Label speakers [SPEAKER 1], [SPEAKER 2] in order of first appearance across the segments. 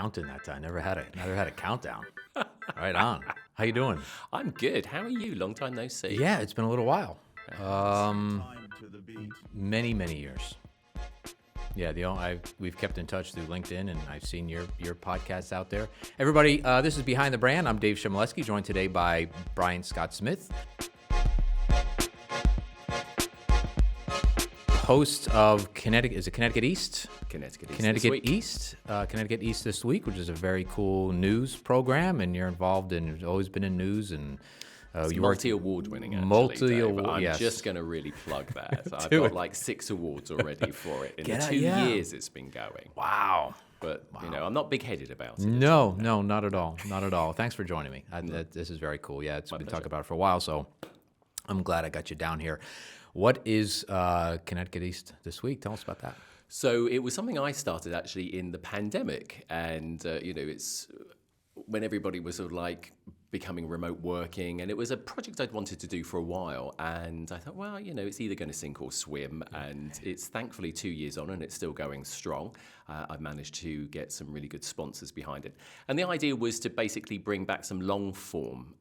[SPEAKER 1] counting that time. Never had a countdown. Right on. How you doing?
[SPEAKER 2] I'm good. How are you? Long time no see.
[SPEAKER 1] Yeah, it's been a little while. Many years. Yeah, we've kept in touch through LinkedIn, and I've seen your podcasts out there. Everybody, this is Behind the Brand. I'm Dave Shimoleski, joined today by Brian Scott Smith, host of Connecticut East?
[SPEAKER 2] Connecticut
[SPEAKER 1] East this week, which is a very cool news program, and you're involved in. You've always been in news, and
[SPEAKER 2] you multi-award winning. Actually,
[SPEAKER 1] multi-award.
[SPEAKER 2] I'm
[SPEAKER 1] yes.
[SPEAKER 2] just going to really plug that. I've got like 6 awards already for it in the 2 years it's been going.
[SPEAKER 1] Wow.
[SPEAKER 2] But I'm not big-headed about it.
[SPEAKER 1] No, not at all. Not at all. Thanks for joining me. This is very cool. Yeah, it's been talking about it for a while, so I'm glad I got you down here. What is Connecticut East this week? Tell us about that.
[SPEAKER 2] So it was something I started actually in the pandemic, and it's when everybody was sort of like becoming remote working, and it was a project I'd wanted to do for a while, and I thought, well, it's either going to sink or swim, and it's thankfully 2 years on, and it's still going strong. I've managed to get some really good sponsors behind it, and the idea was to basically bring back some long form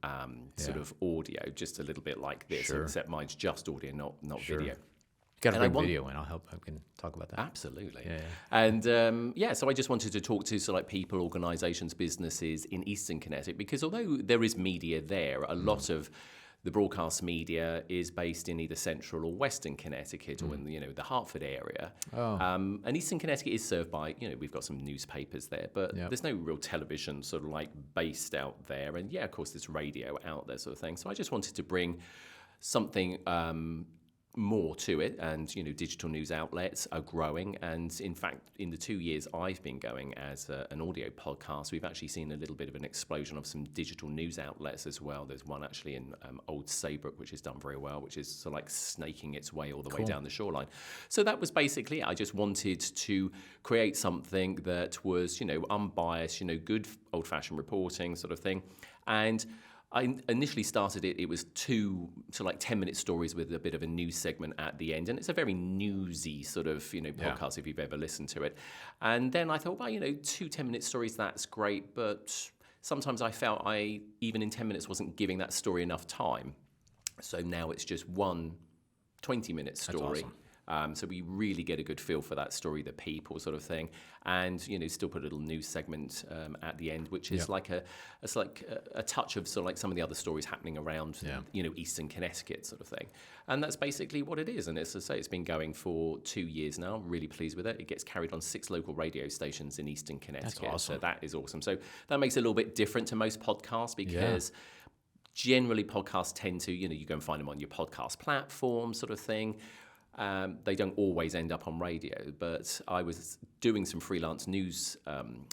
[SPEAKER 2] sort of audio, just a little bit like this, except mine's just audio, not video.
[SPEAKER 1] Got to bring video in. I can talk about that.
[SPEAKER 2] Absolutely.
[SPEAKER 1] Yeah.
[SPEAKER 2] And so I just wanted to talk to people, organisations, businesses in Eastern Connecticut, because although there is media there, a lot of the broadcast media is based in either Central or Western Connecticut or in the Hartford area. And Eastern Connecticut is served by, we've got some newspapers there, but there's no real television sort of like based out there. And of course, there's radio out there sort of thing. So I just wanted to bring something more to it, and digital news outlets are growing, and in fact in the 2 years I've been going as an audio podcast, we've actually seen a little bit of an explosion of some digital news outlets as well. There's one actually in Old Saybrook which has done very well, which is sort of like snaking its way all the way down the shoreline. So that was basically it. I just wanted to create something that was unbiased, good old-fashioned reporting sort of thing. And I initially started it was 2 to 10-minute stories with a bit of a news segment at the end. And it's a very newsy sort of, podcast if you've ever listened to it. And then I thought, well, 2 10-minute stories, that's great. But sometimes I felt even in 10 minutes, wasn't giving that story enough time. So now it's just one 20-minute story.
[SPEAKER 1] That's awesome.
[SPEAKER 2] So we really get a good feel for that story, the people sort of thing, and still put a little news segment at the end, which is like a touch of sort of like some of the other stories happening around Eastern Connecticut sort of thing, and that's basically what it is. And as I say, it's been going for 2 years now. I'm really pleased with it. It gets carried on 6 local radio stations in Eastern Connecticut.
[SPEAKER 1] That's awesome.
[SPEAKER 2] So that is awesome. So that makes it a little bit different to most podcasts because. Generally, podcasts tend to, you go and find them on your podcast platform sort of thing. They don't always end up on radio, but I was doing some freelance news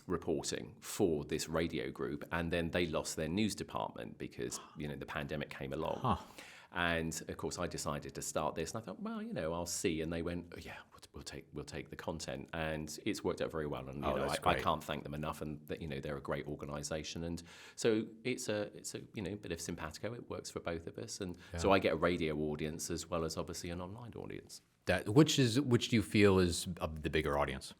[SPEAKER 2] reporting for this radio group, and then they lost their news department because, the pandemic came along. Huh. And of course, I decided to start this, and I thought, well, I'll see. And they went, oh, yeah, we'll take the content, and it's worked out very well. And I can't thank them enough. And they're a great organisation, and so it's a bit of simpatico. It works for both of us, and so I get a radio audience as well as obviously an online audience.
[SPEAKER 1] Which do you feel is the bigger audience?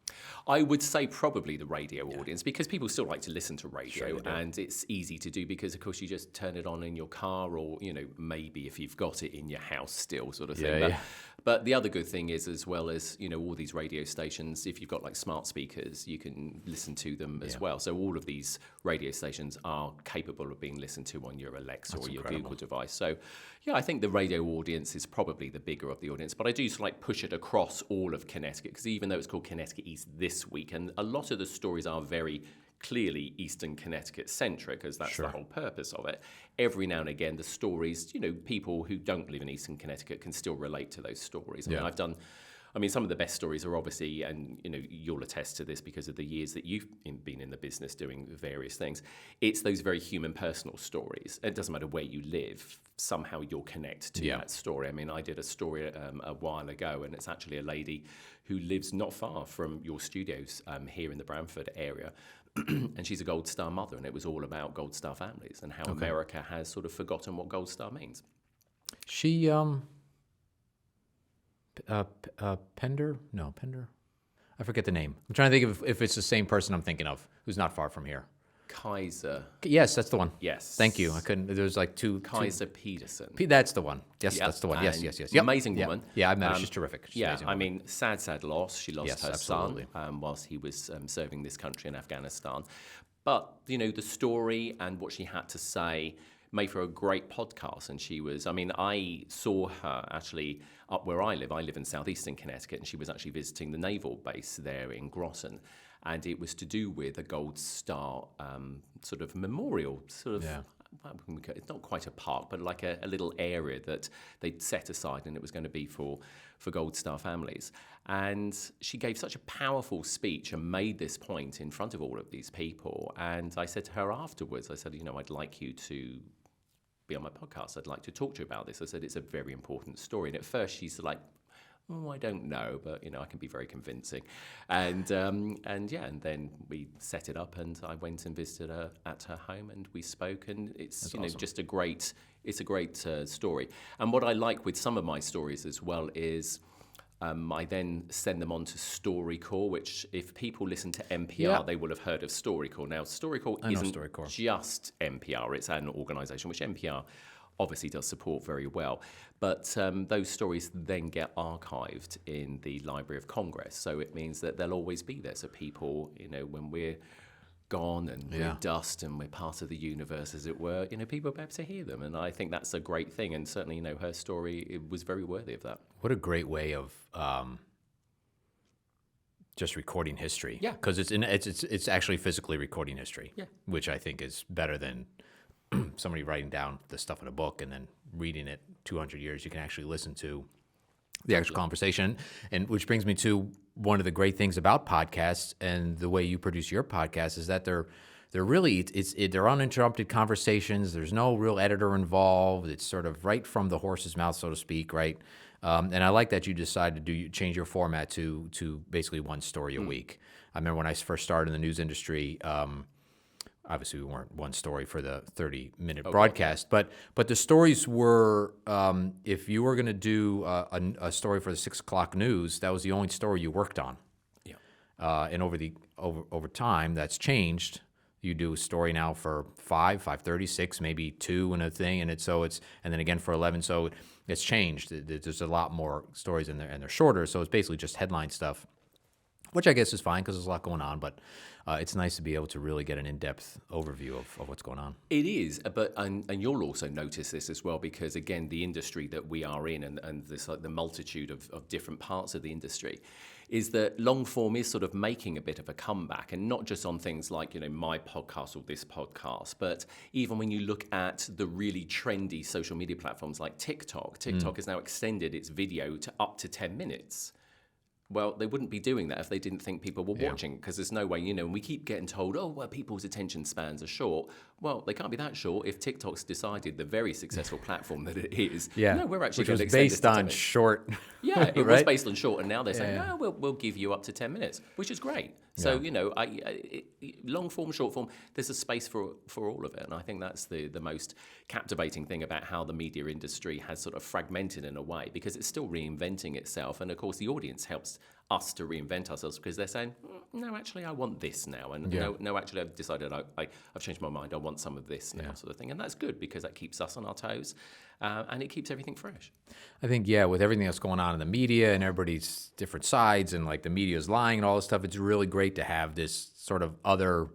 [SPEAKER 2] I would say probably the radio audience, because people still like to listen to radio, and it's easy to do because, of course, you just turn it on in your car, or maybe if you've got it in your house still, sort of thing. But the other good thing is, as well as all these radio stations, if you've got like smart speakers, you can listen to them as well. So all of these radio stations are capable of being listened to on your Alexa or your Google device. So I think the radio audience is probably the bigger of the audience. But I do push it across all of Connecticut, because even though it's called Connecticut East this week, and a lot of the stories are very clearly Eastern Connecticut centric, because that's the whole purpose of it. Every now and again, the stories, people who don't live in Eastern Connecticut can still relate to those stories. I mean, some of the best stories are obviously, and you'll attest to this because of the years that you've been in the business doing various things, it's those very human, personal stories. It doesn't matter where you live, somehow you'll connect to that story. I mean, I did a story a while ago, and it's actually a lady who lives not far from your studios here in the Branford area. And she's a Gold Star mother, and it was all about Gold Star families and how America has sort of forgotten what Gold Star means.
[SPEAKER 1] She, Pender? No, Pender. I forget the name. I'm trying to think if it's the same person I'm thinking of, who's not far from here.
[SPEAKER 2] Kaiser.
[SPEAKER 1] Yes, that's the one.
[SPEAKER 2] Yes.
[SPEAKER 1] Thank you. I couldn't. There's like two.
[SPEAKER 2] Kaiser Peterson.
[SPEAKER 1] That's the one. Yes,
[SPEAKER 2] Yep.
[SPEAKER 1] that's the one. Yes,
[SPEAKER 2] And
[SPEAKER 1] yes, yes. Yep.
[SPEAKER 2] amazing
[SPEAKER 1] Yep.
[SPEAKER 2] woman.
[SPEAKER 1] Yeah, I've met her. She's terrific. She's an
[SPEAKER 2] Yeah,
[SPEAKER 1] amazing
[SPEAKER 2] I
[SPEAKER 1] woman.
[SPEAKER 2] mean, sad loss. She lost
[SPEAKER 1] Yes,
[SPEAKER 2] her
[SPEAKER 1] absolutely.
[SPEAKER 2] son whilst he was serving this country in Afghanistan. But, the story and what she had to say made for a great podcast. And I saw her actually up where I live. I live in southeastern Connecticut, and she was actually visiting the naval base there in Groton. And it was to do with a Gold Star sort of memorial, sort of.
[SPEAKER 1] Yeah.
[SPEAKER 2] Well, it's not quite a park, but like a little area that they'd set aside, and it was going to be for Gold Star families. And she gave such a powerful speech and made this point in front of all of these people. And I said to her afterwards, I said, I'd like you to be on my podcast. I'd like to talk to you about this. I said, it's a very important story. And at first she's like, oh, I don't know, but I can be very convincing, and then we set it up, and I went and visited her at her home, and we spoke, and it's
[SPEAKER 1] awesome.
[SPEAKER 2] just a great story. And what I like with some of my stories as well is I then send them on to StoryCorps, which if people listen to NPR, they will have heard of StoryCorps. Now, StoryCorps isn't just NPR; it's an organisation which NPR obviously does support very well. But those stories then get archived in the Library of Congress. So it means that they'll always be there. So people, when we're gone and we're dust and we're part of the universe, as it were, people will be able to hear them. And I think that's a great thing. And certainly, her story, it was very worthy of that.
[SPEAKER 1] What a great way of just recording history.
[SPEAKER 2] Yeah.
[SPEAKER 1] Because it's actually physically recording history.
[SPEAKER 2] Yeah.
[SPEAKER 1] Which I think is better than somebody writing down the stuff in a book and then reading it 200 years. You can actually listen to the actual conversation, and which brings me to one of the great things about podcasts and the way you produce your podcast is that they're really they're uninterrupted conversations. There's no real editor involved. It's sort of right from the horse's mouth, so to speak, right? And I like that you decided to change your format to basically one story a week. I remember when I first started in the news industry. Obviously, we weren't one story for the 30-minute broadcast, but the stories were, if you were going to do a story for the 6 o'clock news, that was the only story you worked on.
[SPEAKER 2] Yeah.
[SPEAKER 1] And over time, that's changed. You do a story now for 5, 5:30, 6, maybe 2 and a thing, and then again for 11. So it's changed. There's a lot more stories in there, and they're shorter. So it's basically just headline stuff, which I guess is fine because there's a lot going on, but it's nice to be able to really get an in-depth overview of what's going on.
[SPEAKER 2] It is, but and you'll also notice this as well because, again, the industry that we are in and this the multitude of different parts of the industry is that long form is sort of making a bit of a comeback, and not just on things like, my podcast or this podcast, but even when you look at the really trendy social media platforms like TikTok has now extended its video to up to 10 minutes. Well, they wouldn't be doing that if they didn't think people were watching, because there's no way, and we keep getting told, people's attention spans are short. Well, they can't be that short if TikTok's decided, the very successful platform that it is, we're actually
[SPEAKER 1] which
[SPEAKER 2] going
[SPEAKER 1] was
[SPEAKER 2] to extend
[SPEAKER 1] based
[SPEAKER 2] this to 10
[SPEAKER 1] on
[SPEAKER 2] minutes.
[SPEAKER 1] short.
[SPEAKER 2] Yeah, it
[SPEAKER 1] right?
[SPEAKER 2] was based on short, and now they're saying, we'll give you up to 10 minutes, which is great. So, long form, short form, there's a space for all of it. And I think that's the most captivating thing about how the media industry has sort of fragmented in a way, because it's still reinventing itself. And of course, the audience helps us to reinvent ourselves because they're saying, no, actually, I want this now. And no, actually, I've decided I've changed my mind. I want some of this now, sort of thing. And that's good because that keeps us on our toes and it keeps everything fresh.
[SPEAKER 1] I think, with everything that's going on in the media and everybody's different sides and like the media's lying and all this stuff, it's really great to have this sort of other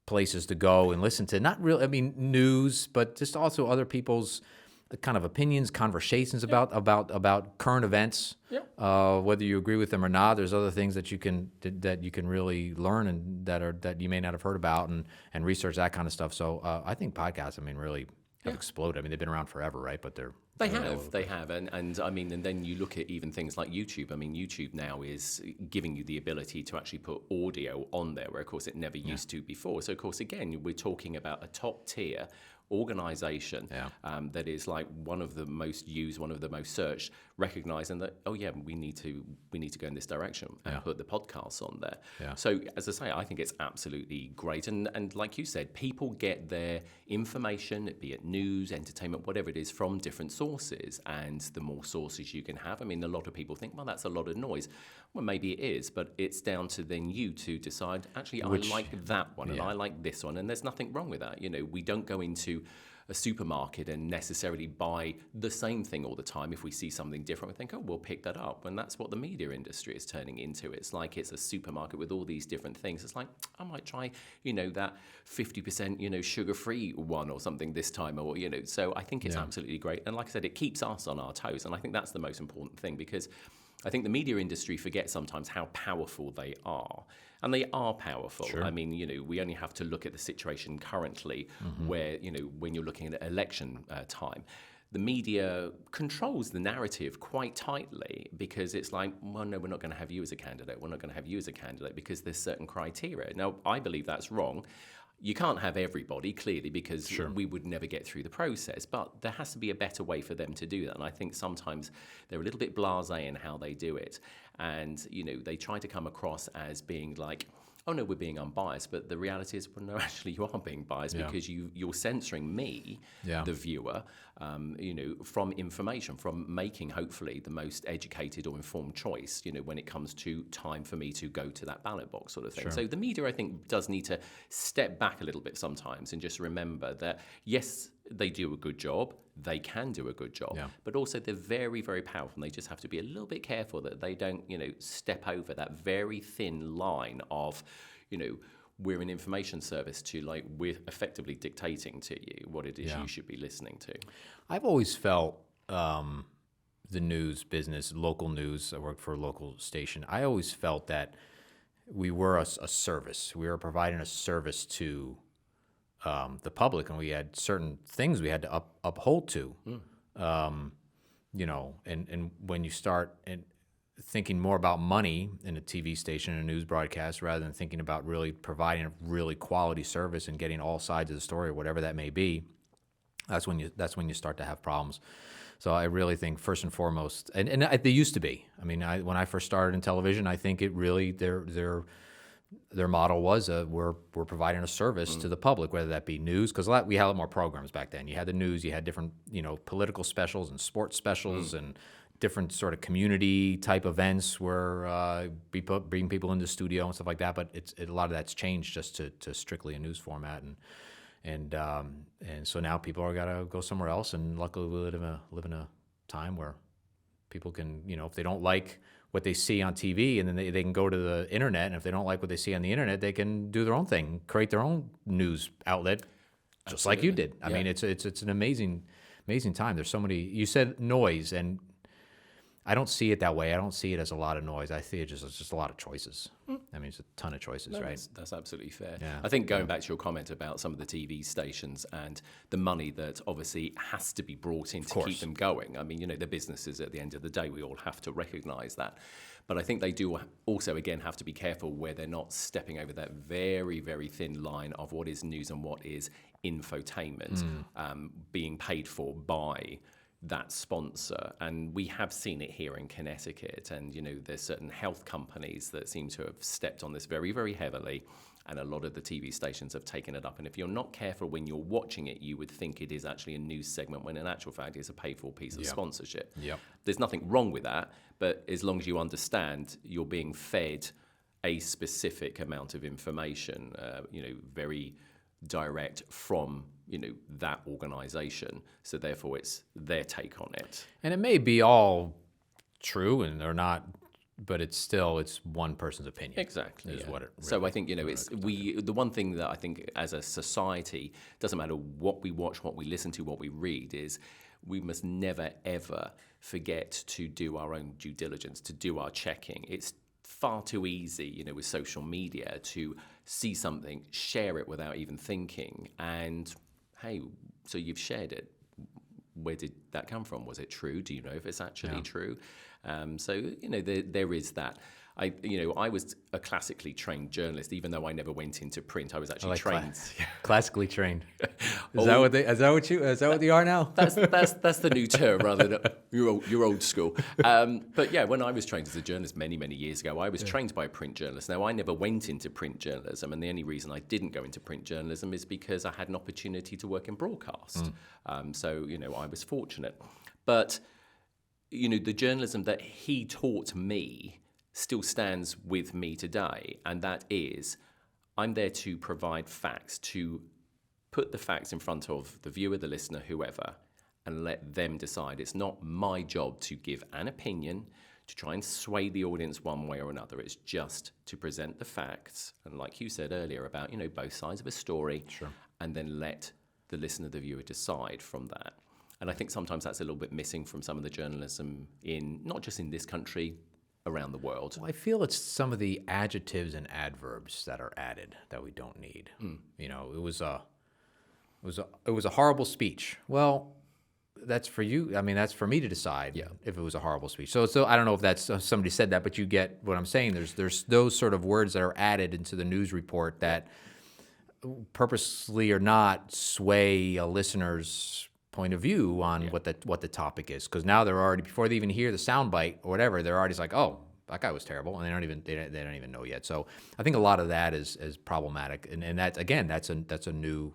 [SPEAKER 1] places to go and listen to, not really, news, but just also other people's kind of opinions, conversations about current events. Whether you agree with them or not, there's other things that you can really learn and that you may not have heard about and research that kind of stuff. So I think podcasts, really have exploded. They've been around forever, right? But they
[SPEAKER 2] have, and then you look at even things like YouTube. YouTube now is giving you the ability to actually put audio on there, where of course it never used to before. So of course, again, we're talking about a top tier organization that is like one of the most used, one of the most searched, recognizing that we need to go in this direction and put the podcasts on there. So as I say, I think it's absolutely great, and like you said, people get their information, be it news, entertainment, whatever it is, from different sources. sources, and the more sources you can have. I mean, a lot of people think, well, that's a lot of noise. Well, maybe it is, but it's down to then you to decide, actually, I like that one, and I like this one, and there's nothing wrong with that. We don't go into a supermarket and necessarily buy the same thing all the time. If we see something different, we think, oh, we'll pick that up. And that's what the media industry is turning into. It's like it's a supermarket with all these different things. It's like, I might try, that 50%, sugar-free one or something this time, or, so I think it's absolutely great. And like I said, it keeps us on our toes. And I think that's the most important thing, because I think the media industry forgets sometimes how powerful they are. And they are powerful. Sure. I mean, we only have to look at the situation currently where, when you're looking at election time, the media controls the narrative quite tightly, because it's like, well, no, we're not going to have you as a candidate. We're not going to have you as a candidate because there's certain criteria. Now, I believe that's wrong. You can't have everybody, clearly, because we would never get through the process. But there has to be a better way for them to do that. And I think sometimes they're a little bit blasé in how they do it. And, they try to come across as being like, oh, no, we're being unbiased. But the reality is, well, no, actually, you are being biased because you're censoring me, the viewer, from information, from making, hopefully, the most educated or informed choice, when it comes to time for me to go to that ballot box sort of thing. Sure. So the media, I think, does need to step back a little bit sometimes and just remember that, yes, they do a good job. They can do a good job, but also they're very, very powerful, and they just have to be a little bit careful that they don't, step over that very thin line of, we're an information service to, like, we're effectively dictating to you what it is you should be listening to.
[SPEAKER 1] I've always felt the news business, local news, I worked for a local station. I always felt that we were a service. We were providing a service to the public, and we had certain things we had to uphold to, and when you start thinking more about money in a TV station and a news broadcast rather than thinking about really providing a really quality service and getting all sides of the story, or whatever that may be, that's when you start to have problems. So I really think first and foremost, and they used to be. I mean, when I first started in television, I think it really their model was we're providing a service to the public, whether that be news, because we had a lot more programs back then. You had the news, you had different political specials and sports specials and different sort of community type events where bring people into the studio and stuff like that. But a lot of that's changed just to strictly a news format, and so now people are gotta go somewhere else. And luckily we live in a time where people can, if they don't like what they see on TV, and then they can go to the internet, and if they don't like what they see on the internet, they can do their own thing, create their own news outlet, just like you did. I mean, it's an amazing time. There's so many. You said noise, and I don't see it that way. I don't see it as a lot of noise. I see it as just a lot of choices. I mean, it's a ton of choices, right?
[SPEAKER 2] That's absolutely fair.
[SPEAKER 1] Yeah.
[SPEAKER 2] I think going back to your comment about some of the TV stations and the money that obviously has to be brought in to keep them going. I mean, they're businesses at the end of the day. We all have to recognize that. But I think they do also, again, have to be careful where they're not stepping over that very, very thin line of what is news and what is infotainment, being paid for by that sponsor. And we have seen it here in Connecticut, and there's certain health companies that seem to have stepped on this very, very heavily, and a lot of the TV stations have taken it up. And if you're not careful when you're watching it, you would think it is actually a news segment, when in actual fact it's a paid-for piece of sponsorship. There's nothing wrong with that, but as long as you understand you're being fed a specific amount of information, very direct from that organization, so therefore it's their take on it.
[SPEAKER 1] And it may be all true, and they're not, but it's one person's opinion.
[SPEAKER 2] Exactly.
[SPEAKER 1] Is what it really
[SPEAKER 2] so I think the one thing that I think as a society, doesn't matter what we watch, what we listen to, what we read, is we must never ever forget to do our own due diligence, to do our checking. It's far too easy, with social media, to see something, share it without even thinking, and hey, so you've shared it. Where did that come from? Was it true? Do you know if it's actually true? So there is that. I was a classically trained journalist, even though I never went into print. I was actually trained.
[SPEAKER 1] Classically trained. Is that what you are now?
[SPEAKER 2] That's the new term, rather than you're old school. But yeah, when I was trained as a journalist many, many years ago, I was trained by a print journalist. Now, I never went into print journalism, and the only reason I didn't go into print journalism is because I had an opportunity to work in broadcast. So I was fortunate. But, the journalism that he taught me still stands with me today. And that is, I'm there to provide facts, to put the facts in front of the viewer, the listener, whoever, and let them decide. It's not my job to give an opinion, to try and sway the audience one way or another. It's just to present the facts. And like you said earlier about, both sides of a story,
[SPEAKER 1] Sure.
[SPEAKER 2] and then let the listener, the viewer decide from that. And I think sometimes that's a little bit missing from some of the journalism not just in this country, around the world.
[SPEAKER 1] Well, I feel it's some of the adjectives and adverbs that are added that we don't need. It was a horrible speech. Well, that's for you. I mean, that's for me to decide if it was a horrible speech. So I don't know if that's somebody said that, but you get what I'm saying. There's those sort of words that are added into the news report that purposely or not sway a listener's point of view on what the topic is, because now they're already, before they even hear the soundbite or whatever, they're already like, oh, that guy was terrible, and they don't even know yet. So I think a lot of that is problematic, and that's, again, that's a new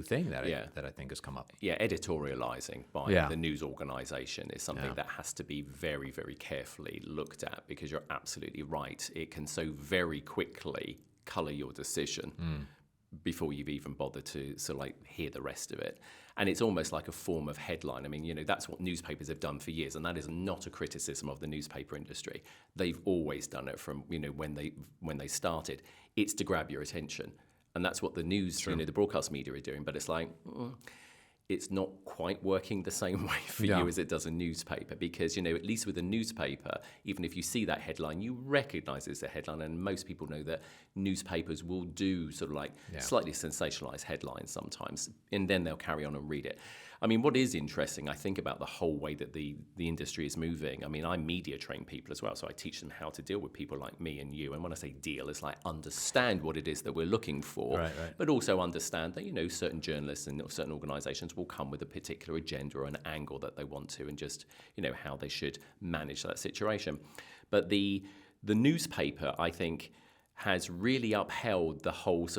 [SPEAKER 1] thing that I think has come up.
[SPEAKER 2] Yeah, editorializing by the news organization is something that has to be very, very carefully looked at, because you're absolutely right. It can so very quickly color your decision before you've even bothered to hear the rest of it. And it's almost like a form of headline. I mean, that's what newspapers have done for years, and that is not a criticism of the newspaper industry. They've always done it from, when they started. It's to grab your attention. And that's what the news, the broadcast media are doing. But it's like, it's not quite working the same way for you as it does a newspaper, because, at least with a newspaper, even if you see that headline, you recognize it's a headline, and most people know that newspapers will do slightly sensationalized headlines sometimes, and then they'll carry on and read it. I mean, what is interesting, I think, about the whole way that the industry is moving, I mean, I media train people as well, so I teach them how to deal with people like me and you. And when I say deal, it's like understand what it is that we're looking for, but also understand that, certain journalists and certain organizations will come with a particular agenda or an angle that they want to, and just, how they should manage that situation. But the newspaper, I think, has really upheld the whole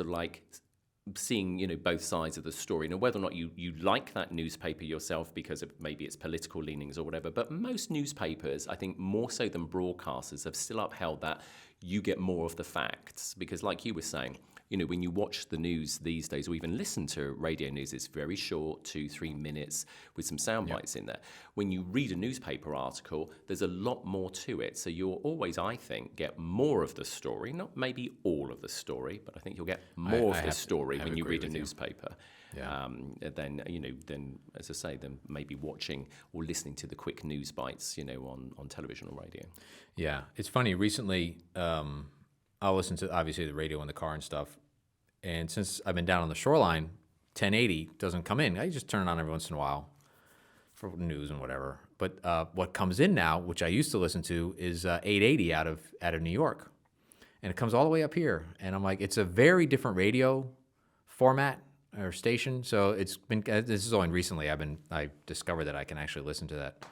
[SPEAKER 2] seeing, both sides of the story. Now, whether or not you like that newspaper yourself because of maybe its political leanings or whatever, but most newspapers, I think more so than broadcasters, have still upheld that you get more of the facts. Because like you were saying, when you watch the news these days, or even listen to radio news, it's very short, 2-3 minutes with some sound bites in there. When you read a newspaper article, there's a lot more to it. So you'll always, I think, get more of the story, not maybe all of the story, but I think you'll get more of the story when you read a newspaper. Then, as I say, then maybe watching or listening to the quick news bites, on television or radio.
[SPEAKER 1] Yeah, it's funny. Recently, I'll listen to, obviously, the radio in the car and stuff. And since I've been down on the shoreline, 1080 doesn't come in. I just turn it on every once in a while for news and whatever. But what comes in now, which I used to listen to, is 880 out of New York. And it comes all the way up here. And I'm like, it's a very different radio format or station. So it's been, this is only recently I discovered that I can actually listen to that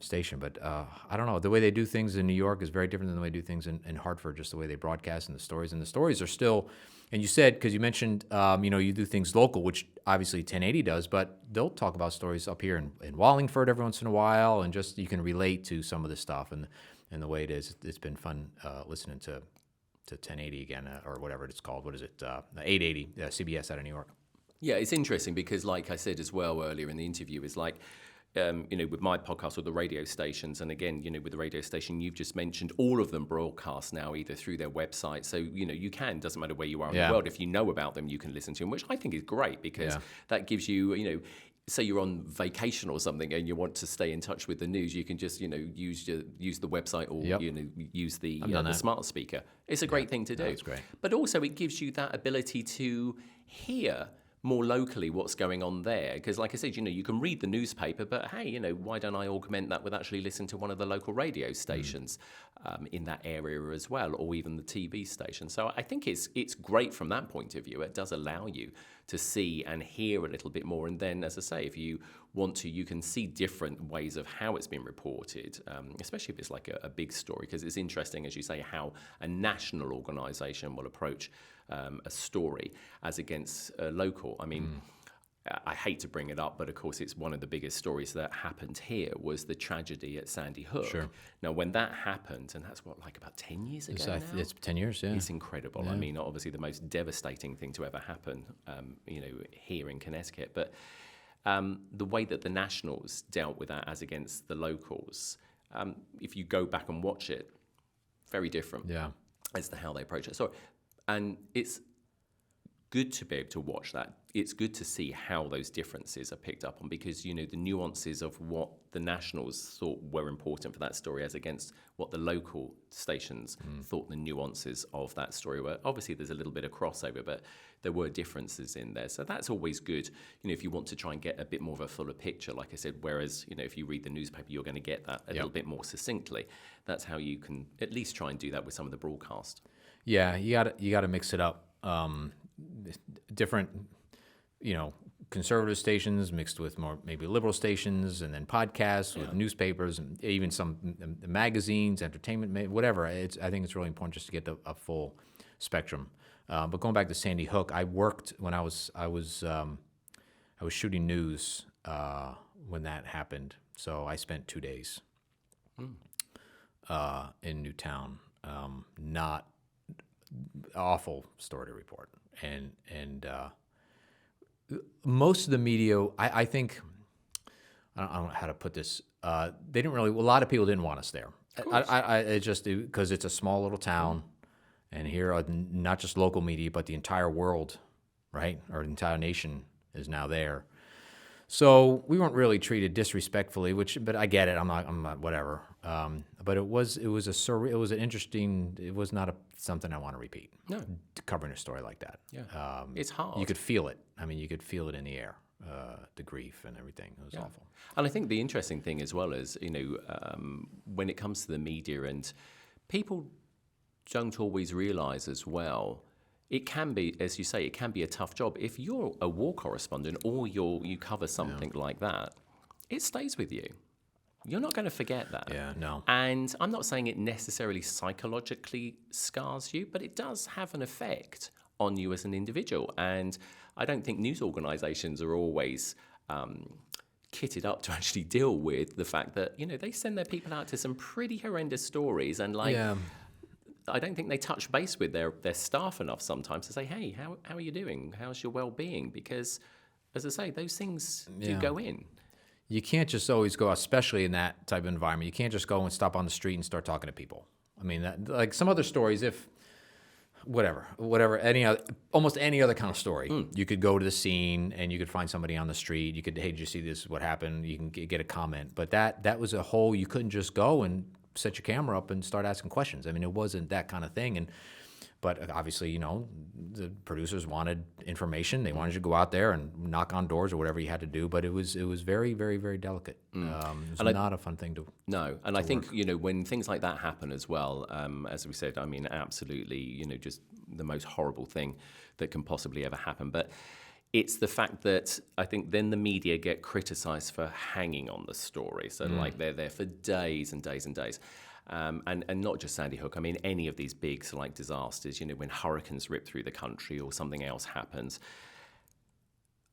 [SPEAKER 1] station. But I don't know, the way they do things in New York is very different than the way they do things in Hartford, just the way they broadcast and the stories are still, and you said, because you mentioned you do things local, which obviously 1080 does, but they'll talk about stories up here in Wallingford every once in a while, and just you can relate to some of the stuff and the way it is. It's been fun listening to 1080 again, or whatever it's called. What is it? 880 CBS out of New York.
[SPEAKER 2] Yeah, it's interesting because, like I said as well earlier in the interview, is like, with my podcast or the radio stations, and again, with the radio station you've just mentioned, all of them broadcast now either through their website. So, you can, doesn't matter where you are in the world, if you know about them, you can listen to them, which I think is great, because that gives you, say you're on vacation or something and you want to stay in touch with the news, you can just, use the website or, use the smart speaker. It's a great thing to do.
[SPEAKER 1] That's great.
[SPEAKER 2] But also it gives you that ability to hear more locally what's going on there, because like I said, you can read the newspaper, but hey, why don't I augment that with actually listening to one of the local radio stations in that area as well, or even the TV station. So I think it's great from that point of view. It does allow you to see and hear a little bit more, and then, as I say, if you want to, you can see different ways of how it's been reported, especially if it's like a big story, because it's interesting, as you say, how a national organisation will approach a story as against local. I mean, I hate to bring it up, but of course it's one of the biggest stories that happened here was the tragedy at Sandy Hook.
[SPEAKER 1] Sure.
[SPEAKER 2] Now, when that happened, and that's like about 10 years ago now?
[SPEAKER 1] It's 10 years, yeah.
[SPEAKER 2] It's incredible. I mean, obviously the most devastating thing to ever happen, here in Connecticut. But the way that the Nationals dealt with that as against the locals, if you go back and watch it, very different as to how they approach it. And it's good to be able to watch that. It's good to see how those differences are picked up on, because the nuances of what the Nationals thought were important for that story as against what the local stations thought the nuances of that story were. Obviously there's a little bit of crossover, but there were differences in there, so that's always good, if you want to try and get a bit more of a fuller picture, like I said. Whereas if you read the newspaper, you're going to get that a little bit more succinctly. That's how you can at least try and do that with some of the broadcast.
[SPEAKER 1] Yeah, you got to mix it up. Different, conservative stations mixed with more maybe liberal stations, and then podcasts with newspapers, and even some magazines, entertainment, whatever. I think it's really important just to get a full spectrum. But going back to Sandy Hook, I worked when I was shooting news when that happened. So I spent 2 days in Newtown. Not awful story to report. And most of the media, I think, I don't know how to put this. They didn't really. A lot of people didn't want us there. It's just because it's a small little town, and here are not just local media, but the entire world, right, or the entire nation is now there. So we weren't really treated disrespectfully, but I get it. I'm not whatever. But it was an interesting. It was not something I want to repeat.
[SPEAKER 2] No,
[SPEAKER 1] covering a story like that.
[SPEAKER 2] Yeah, it's hard.
[SPEAKER 1] You could feel it. I mean, you could feel it in the air, the grief and everything. It was awful.
[SPEAKER 2] And I think the interesting thing as well is, when it comes to the media, and people don't always realize as well, it can be, as you say, it can be a tough job. If you're a war correspondent or you cover something like that, it stays with you. You're not going to forget that.
[SPEAKER 1] Yeah, no.
[SPEAKER 2] And I'm not saying it necessarily psychologically scars you, but it does have an effect on you as an individual. And I don't think news organizations are always kitted up to actually deal with the fact that, they send their people out to some pretty horrendous stories, and I don't think they touch base with their staff enough sometimes to say, hey, how are you doing? How's your well-being? Because, as I say, those things do go in.
[SPEAKER 1] You can't just always go, especially in that type of environment, you can't just go and stop on the street and start talking to people. I mean, like some other stories, if whatever, almost any other kind of story, you could go to the scene and you could find somebody on the street. You could, hey, did you see this? What happened? You can get a comment. But that was a whole, you couldn't just go and set your camera up and start asking questions. I mean, it wasn't that kind of thing. But obviously, the producers wanted information. They wanted you to go out there and knock on doors or whatever you had to do. But it was very, very, very delicate. It was not a fun thing to.
[SPEAKER 2] No, and I think when things like that happen as well, as we said, I mean, absolutely, just the most horrible thing that can possibly ever happen. But it's the fact that I think then the media get criticized for hanging on the story. So like they're there for days and days and days. And not just Sandy Hook. I mean, any of these big disasters, when hurricanes rip through the country or something else happens.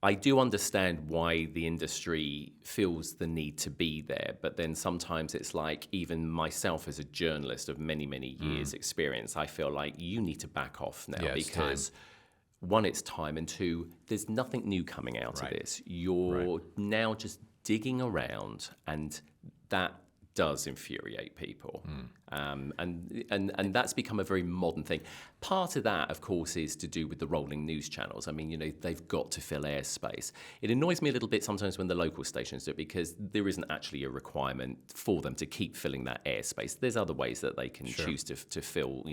[SPEAKER 2] I do understand why the industry feels the need to be there, but then sometimes it's like, even myself as a journalist of many, many years experience, I feel like you need to back off now, because one, it's time, and two, there's nothing new coming out of this. You're now just digging around, and that does infuriate people. And that's become a very modern thing. Part of that, of course, is to do with the rolling news channels. I mean, they've got to fill airspace. It annoys me a little bit sometimes when the local stations do it, because there isn't actually a requirement for them to keep filling that airspace. There's other ways that they can choose to fill,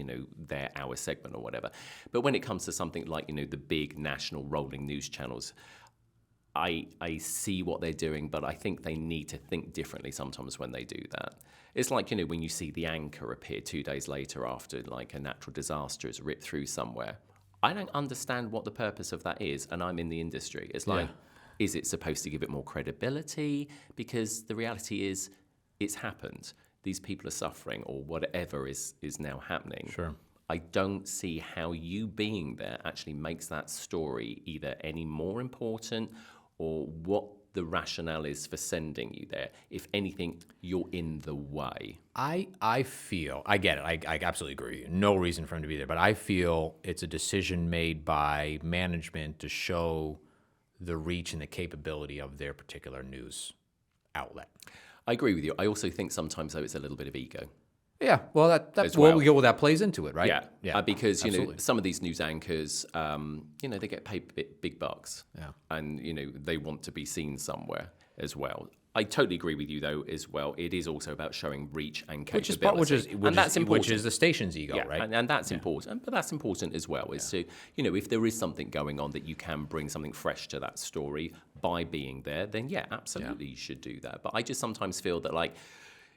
[SPEAKER 2] their hour segment or whatever. But when it comes to something like, the big national rolling news channels, I see what they're doing, but I think they need to think differently sometimes when they do that. It's like, when you see the anchor appear 2 days later after like a natural disaster has ripped through somewhere. I don't understand what the purpose of that is, and I'm in the industry. It's like, is it supposed to give it more credibility? Because the reality is, it's happened. These people are suffering, or whatever is now happening.
[SPEAKER 1] Sure.
[SPEAKER 2] I don't see how you being there actually makes that story either any more important or what the rationale is for sending you there. If anything, you're in the way.
[SPEAKER 1] I feel, I get it, I absolutely agree with you. No reason for him to be there, but I feel it's a decision made by management to show the reach and the capability of their particular news outlet.
[SPEAKER 2] I agree with you. I also think sometimes, though, it's a little bit of ego.
[SPEAKER 1] Yeah, well, that plays into it, right?
[SPEAKER 2] Yeah. Because
[SPEAKER 1] absolutely.
[SPEAKER 2] some of these news anchors, they get paid big bucks, and they want to be seen somewhere as well. I totally agree with you, though, as well. It is also about showing reach and capability,
[SPEAKER 1] which is the station's ego, right?
[SPEAKER 2] And that's important. But that's important as well. Is to if there is something going on that you can bring something fresh to that story by being there, then absolutely you should do that. But I just sometimes feel that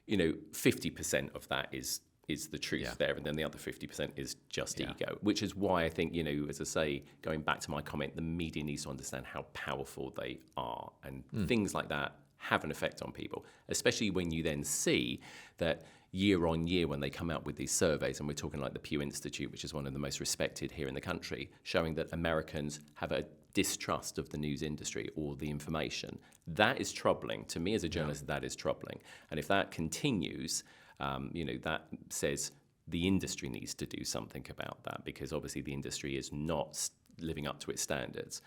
[SPEAKER 2] 50% of that is the truth there, and then the other 50% is just ego, which is why I think, as I say, going back to my comment, the media needs to understand how powerful they are, and things like that have an effect on people, especially when you then see that year on year when they come out with these surveys, and we're talking like the Pew Institute, which is one of the most respected here in the country, showing that Americans have a distrust of the news industry or the information. That is troubling. To me as a journalist, that is troubling. And if that continues, that says the industry needs to do something about that, because obviously the industry is not living up to its standards.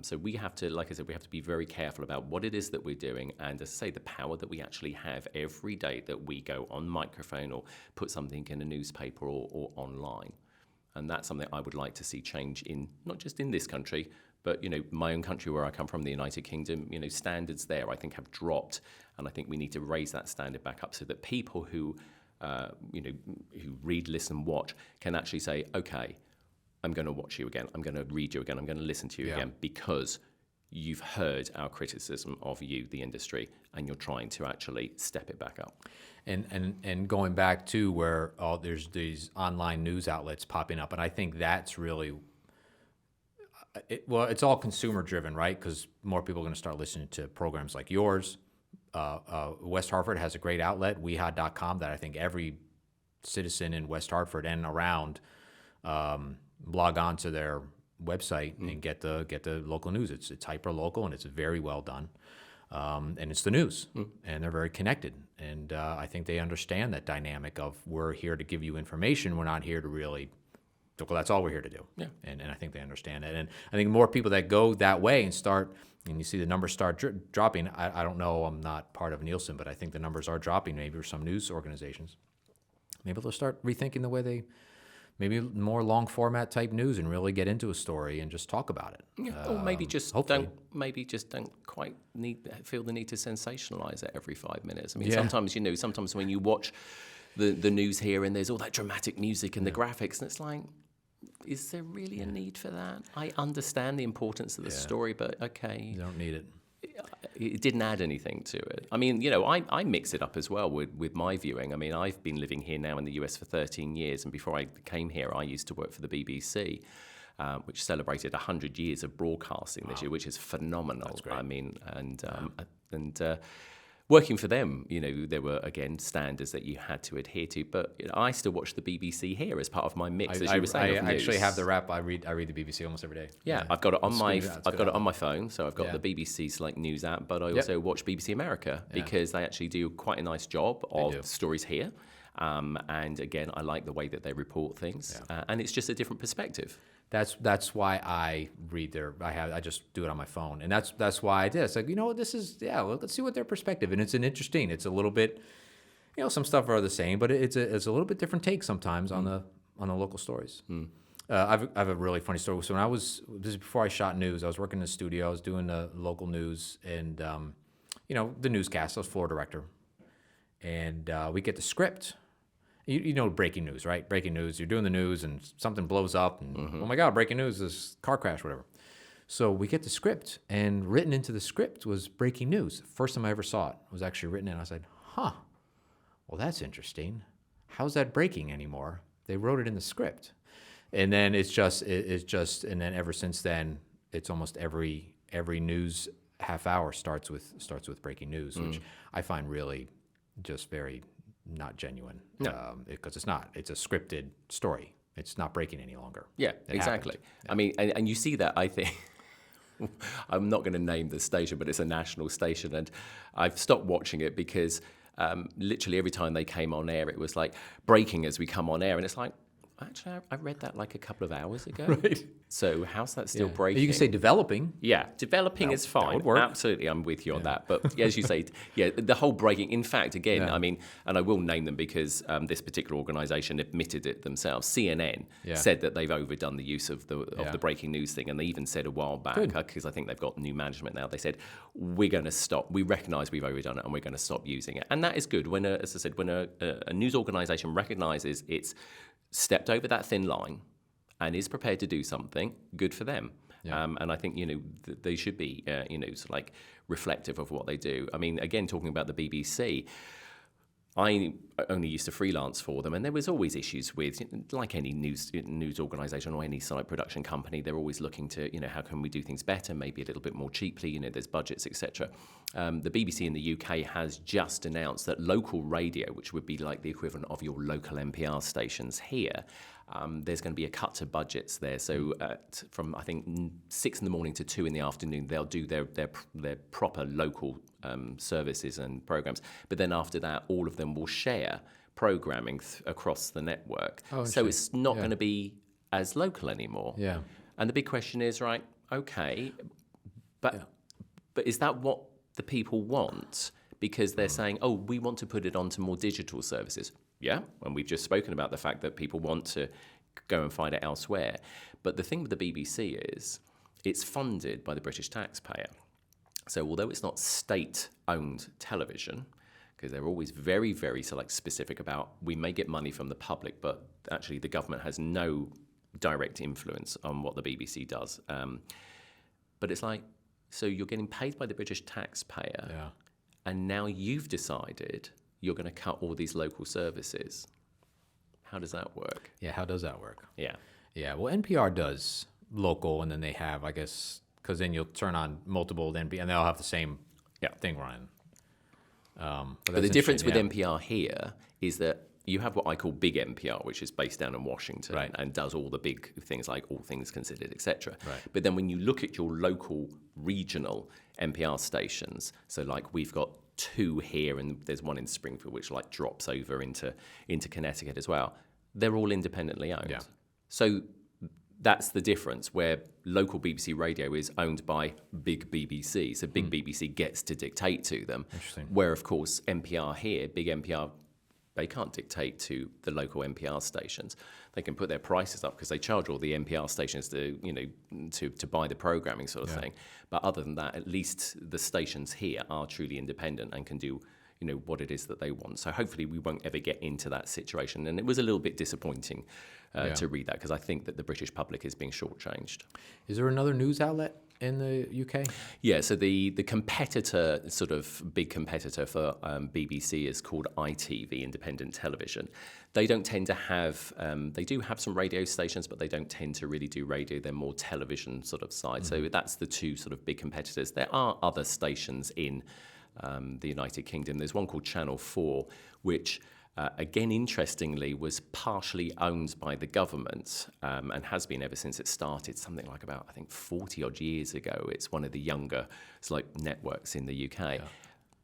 [SPEAKER 2] So we have to, like I said, we have to be very careful about what it is that we're doing, and as I say, the power that we actually have every day that we go on microphone or put something in a newspaper or online. And that's something I would like to see change in, not just in this country, but my own country where I come from, the United Kingdom. Standards there I think have dropped, and I think we need to raise that standard back up so that people who who read, listen, watch can actually say, okay, I'm going to watch you again, I'm going to read you again, I'm going to listen to you again, because you've heard our criticism of you, the industry, and you're trying to actually step it back up.
[SPEAKER 1] And going back to where there's these online news outlets popping up, and I think that's really, it's all consumer driven, right? Because more people are going to start listening to programs like yours. West Hartford has a great outlet, weha.com, that I think every citizen in West Hartford and around log on to their website and get the local news. It's hyper local, and it's very well done, and it's the news, and they're very connected. And I think they understand that dynamic of, we're here to give you information. We're not here to really. Well, that's all we're here to do. Yeah. And I think they understand that. And I think more people that go that way and start, and you see the numbers start dropping. I don't know. I'm not part of Nielsen, but I think the numbers are dropping. Maybe for some news organizations, maybe they'll start rethinking the way they. Maybe more long format type news, and really get into a story and just talk about it. Yeah.
[SPEAKER 2] Or maybe just don't quite feel the need to sensationalize it every 5 minutes. I mean, sometimes when you watch the news here and there's all that dramatic music and the graphics, and it's like, is there really a need for that? I understand the importance of the story, but okay.
[SPEAKER 1] You don't need it.
[SPEAKER 2] It didn't add anything to it. I mean, I mix it up as well with my viewing. I mean, I've been living here now in the US for 13 years, and before I came here, I used to work for the BBC, which celebrated 100 years of broadcasting this year, which is phenomenal. That's great. I mean, and working for them, there were, again, standards that you had to adhere to. But I still watch the BBC here as part of my mix, as you were saying.
[SPEAKER 1] I actually have the wrap. I read the BBC almost every day.
[SPEAKER 2] Yeah, I've got it on my phone. So I've got the BBC's news app, but I also watch BBC America because they actually do quite a nice job of stories here. And again, I like the way that they report things, and it's just a different perspective.
[SPEAKER 1] That's why I read I just do it on my phone, and that's why I did. It's like, this is let's see what their perspective, and it's a little bit, some stuff are the same, but it's a little bit different take sometimes on the local stories. I have a really funny story. So this is before I shot news. I was working in the studio. I was doing the local news, and the newscast. I was floor director, and we get the script. Breaking news, right? Breaking news. You're doing the news and something blows up, and oh my God, breaking news, this car crash, whatever. So we get the script, and written into the script was breaking news. First time I ever saw it was actually written in. I said, well, that's interesting. How's that breaking anymore? They wrote it in the script. And then and then ever since then, it's almost every news half hour starts with breaking news, which I find really just very not genuine, because it's not. It's a scripted story. It's not breaking any longer.
[SPEAKER 2] Yeah, exactly. I mean, and you see that, I think, I'm not going to name the station, but it's a national station, and I've stopped watching it because literally every time they came on air, it was like breaking as we come on air, and it's like, actually, I read that like a couple of hours ago.
[SPEAKER 1] Right.
[SPEAKER 2] So how's that still breaking?
[SPEAKER 1] You can say developing.
[SPEAKER 2] Yeah, developing is fine.
[SPEAKER 1] would work.
[SPEAKER 2] Absolutely, I'm with you on that. But as you say, the whole breaking. In fact, again, I mean, and I will name them because this particular organisation admitted it themselves. CNN said that they've overdone the use of the breaking news thing, and they even said a while back, because I think they've got new management now. They said we're going to stop. We recognise we've overdone it, and we're going to stop using it. And that is good. When, as I said, when a news organisation recognises it's stepped over that thin line and is prepared to do something, good for them. And I think, they should be, sort of like reflective of what they do. I mean, again, talking about the BBC, I only used to freelance for them, and there was always issues with, like any news organisation or any site production company, they're always looking to, how can we do things better, maybe a little bit more cheaply, there's budgets, etc. The BBC in the UK has just announced that local radio, which would be like the equivalent of your local NPR stations here, there's going to be a cut to budgets there. So from, I think, 6 in the morning to 2 in the afternoon, they'll do their proper local services and programs. But then after that, all of them will share programming across the network. So it's not going to be as local anymore.
[SPEAKER 1] Yeah.
[SPEAKER 2] And the big question is, right, okay, but is that what the people want? Because they're saying, oh, we want to put it onto more digital services. Yeah, and we've just spoken about the fact that people want to go and find it elsewhere. But the thing with the BBC is it's funded by the British taxpayer. So although it's not state-owned television, because they're always very, very specific about we may get money from the public, but actually the government has no direct influence on what the BBC does. But it's like, so you're getting paid by the British taxpayer, and now you've decided you're going to cut all these local services. How does that work?
[SPEAKER 1] Yeah, how does that work?
[SPEAKER 2] Yeah.
[SPEAKER 1] Yeah, well, NPR does local, and then they have, I guess, because then you'll turn on multiple NPR, and they'll have the same thing running.
[SPEAKER 2] But the difference with NPR here is that you have what I call big NPR, which is based down in Washington and does all the big things like All Things Considered, etc. But then when you look at your local regional NPR stations, so like we've got 2 here and there's one in Springfield which like drops over into Connecticut as well, they're all independently owned. So that's the difference, where local BBC radio is owned by big BBC, so big BBC gets to dictate to them. Where of course NPR here, big NPR, they can't dictate to the local NPR stations. They can put their prices up because they charge all the NPR stations to buy the programming sort of thing. But other than that, at least the stations here are truly independent and can do what it is that they want. So hopefully we won't ever get into that situation. And it was a little bit disappointing to read that, because I think that the British public is being shortchanged.
[SPEAKER 1] Is there another news outlet in the UK? Yeah,
[SPEAKER 2] so the competitor, sort of big competitor for BBC is called ITV, Independent Television. They don't tend to have, they do have some radio stations, but they don't tend to really do radio. They're more television sort of side. So that's the 2 sort of big competitors. There are other stations in the United Kingdom. There's one called Channel 4, which again, interestingly, was partially owned by the government and has been ever since it started, something like about, I think, 40-odd years ago. It's one of the younger networks in the UK.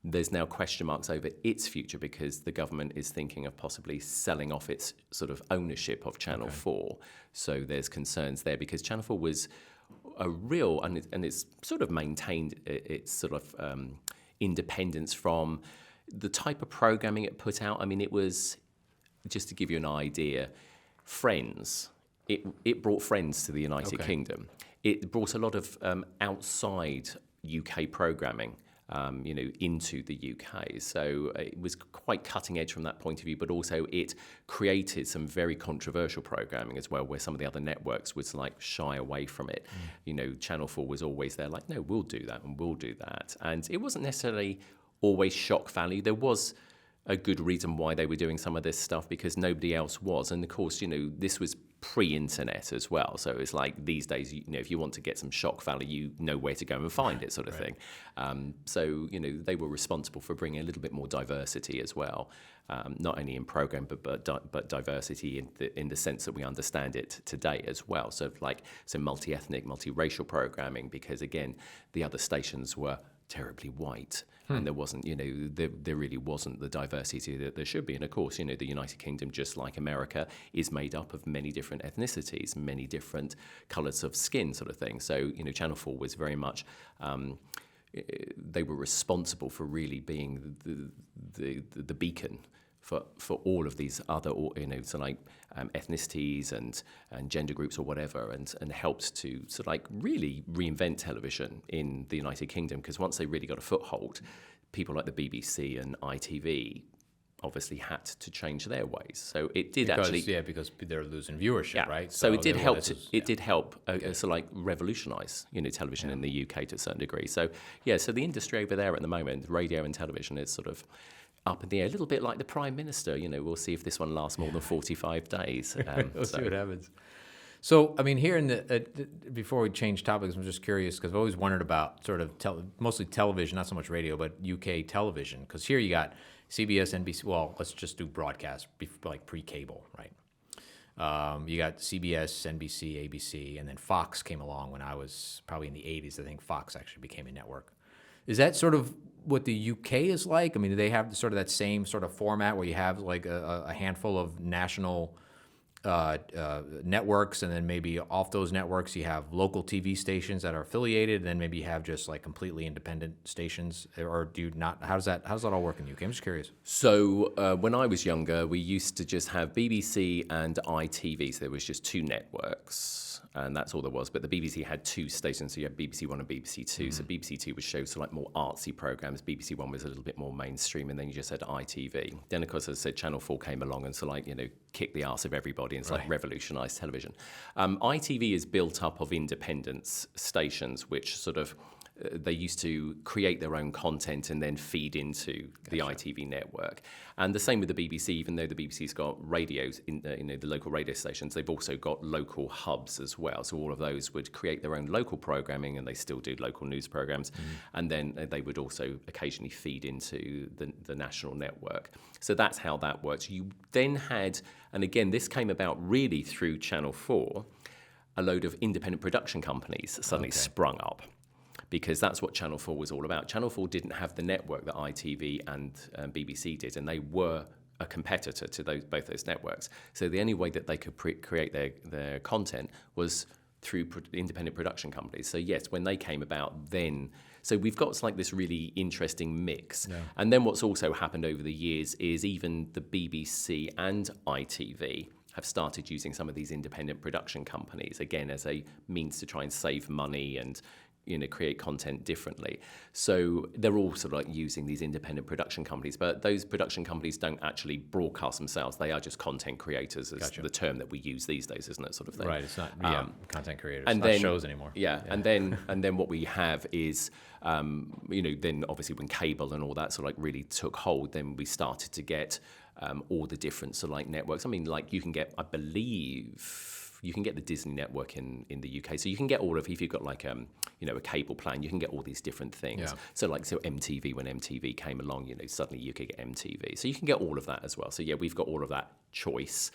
[SPEAKER 2] There's now question marks over its future because the government is thinking of possibly selling off its sort of ownership of Channel 4. So there's concerns there because Channel 4 was a real, and it's sort of maintained its sort of independence from the type of programming it put out. I mean, it was, just to give you an idea, Friends. It brought Friends to the United Kingdom. It brought a lot of outside UK programming, into the UK. So it was quite cutting edge from that point of view, but also it created some very controversial programming as well, where some of the other networks would shy away from it. Channel 4 was always there, no, we'll do that and we'll do that. And it wasn't necessarily always shock value. There was a good reason why they were doing some of this stuff, because nobody else was. And of course, this was pre-internet as well. So it's like these days, if you want to get some shock value, you know where to go and find it, sort of thing. So they were responsible for bringing a little bit more diversity as well, not only in program but diversity in the sense that we understand it today as well. So multi-ethnic, multiracial programming, because again, the other stations were terribly white. And there wasn't, there really wasn't the diversity that there should be. And of course, the United Kingdom, just like America, is made up of many different ethnicities, many different colours of skin, sort of thing. So, Channel 4 was very much, they were responsible for really being the beacon for all of these other, ethnicities and gender groups or whatever, and helped to really reinvent television in the United Kingdom, because once they really got a foothold, people like the BBC and ITV obviously had to change their ways. So it did
[SPEAKER 1] because they're losing viewership, right?
[SPEAKER 2] So it did help. It did help revolutionise television in the UK to a certain degree. So so the industry over there at the moment, radio and television, is sort of up in the air, a little bit like the Prime Minister. We'll see if this one lasts more than 45 days.
[SPEAKER 1] We'll see what happens. So, here in before we change topics, I'm just curious, because I've always wondered about sort of mostly television, not so much radio, but UK television. Because here you got CBS, NBC. Well, let's just do broadcast, like pre-cable, right? You got CBS, NBC, ABC, and then Fox came along when I was probably in the 80s. I think Fox actually became a network. Is that sort of what the UK is like? Do they have sort of that same sort of format where you have like a handful of national networks, and then maybe off those networks you have local TV stations that are affiliated, and then maybe you have just like completely independent stations, or do you not? How does that all work in the UK? I'm just curious.
[SPEAKER 2] So when I was younger, we used to just have BBC and ITV, so there was just two networks, and that's all there was. But the BBC had two stations, so you had BBC One and BBC Two. So BBC Two would show more artsy programs. BBC One was a little bit more mainstream, and then you just had ITV. Then, of course, as I said, Channel 4 came along and kicked the arse of everybody and revolutionised television. ITV is built up of independent stations, which sort of they used to create their own content and then feed into the ITV network. And the same with the BBC, even though the BBC's got radios, in the local radio stations, they've also got local hubs as well. So all of those would create their own local programming, and they still do local news programs. And then they would also occasionally feed into the national network. So that's how that works. You then had, and again, this came about really through Channel 4, a load of independent production companies suddenly sprung up, because that's what Channel 4 was all about. Channel 4 didn't have the network that ITV and BBC did, and they were a competitor to both those networks. So the only way that they could create their content was through independent production companies. So yes, when they came about then, so we've got this really interesting mix. Yeah. And then what's also happened over the years is even the BBC and ITV have started using some of these independent production companies, again, as a means to try and save money and create content differently. So they're all sort of using these independent production companies, but those production companies don't actually broadcast themselves. They are just content creators, is the term that we use these days, isn't it, sort of thing?
[SPEAKER 1] Right, it's not content creators, and not shows anymore.
[SPEAKER 2] Yeah. And then what we have is, then obviously when cable and all that sort of really took hold, then we started to get all the different sort of networks. You can get, I believe, you can get the Disney network in the UK. So you can get all of, if you've got a cable plan, you can get all these different things. Yeah. So MTV, when MTV came along, suddenly you could get MTV. So you can get all of that as well. So yeah, we've got all of that choice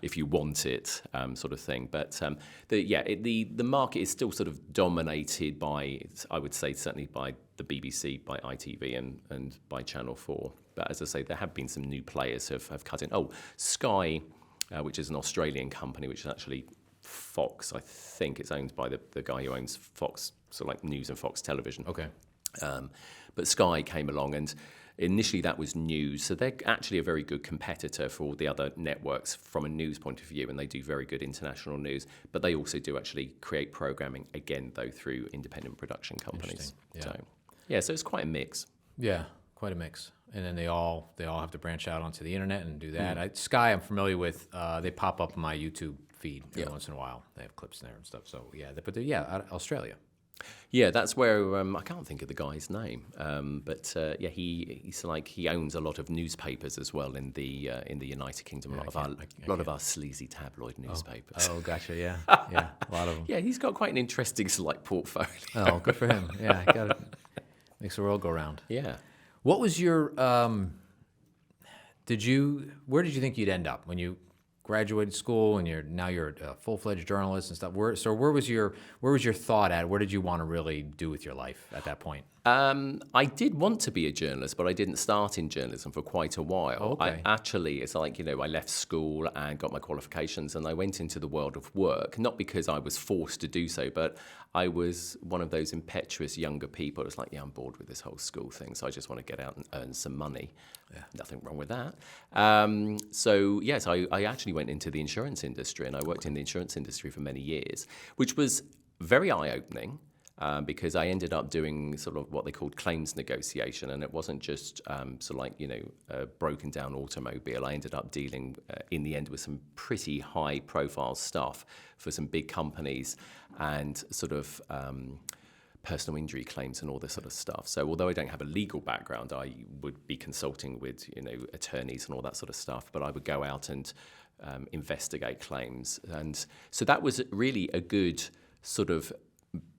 [SPEAKER 2] if you want it, sort of thing. But the market is still sort of dominated by, I would say, certainly by the BBC, by ITV, and by Channel 4. But as I say, there have been some new players who have cut in. Oh, Sky, which is an Australian company, which is actually Fox. I think it's owned by the guy who owns Fox, so News and Fox Television.
[SPEAKER 1] Okay.
[SPEAKER 2] But Sky came along, and initially that was news. So they're actually a very good competitor for all the other networks from a news point of view, and they do very good international news. But they also do actually create programming, again, though, through independent production companies.
[SPEAKER 1] Yeah.
[SPEAKER 2] So it's quite a mix.
[SPEAKER 1] Yeah, quite a mix. And then they all have to branch out onto the internet and do that. Sky, I'm familiar with. They pop up on my YouTube feed every once in a while. They have clips in there and stuff. So Australia.
[SPEAKER 2] Yeah, that's where I can't think of the guy's name, but yeah, he owns a lot of newspapers as well in the United Kingdom. A lot of our sleazy tabloid newspapers.
[SPEAKER 1] Oh, gotcha. Yeah, yeah, a lot of them.
[SPEAKER 2] Yeah, he's got quite an interesting portfolio.
[SPEAKER 1] Oh, good for him. Yeah, makes the world go round.
[SPEAKER 2] Yeah.
[SPEAKER 1] What was your where did you think you'd end up when you graduated school and you're a full-fledged journalist and stuff? Where was your thought at? Where did you want to really do with your life at that point?
[SPEAKER 2] I did want to be a journalist, but I didn't start in journalism for quite a while.
[SPEAKER 1] Oh, okay.
[SPEAKER 2] It's like, I left school and got my qualifications and I went into the world of work, not because I was forced to do so, but I was one of those impetuous younger people. It's like, I'm bored with this whole school thing, so I just want to get out and earn some money. Yeah. Nothing wrong with that. So I actually went into the insurance industry and I worked in the insurance industry for many years, which was very eye-opening. Because I ended up doing sort of what they called claims negotiation, and it wasn't just a broken down automobile. I ended up dealing in the end with some pretty high profile stuff for some big companies and sort of personal injury claims and all this sort of stuff. So although I don't have a legal background, I would be consulting with attorneys and all that sort of stuff, but I would go out and investigate claims. And so that was really a good sort of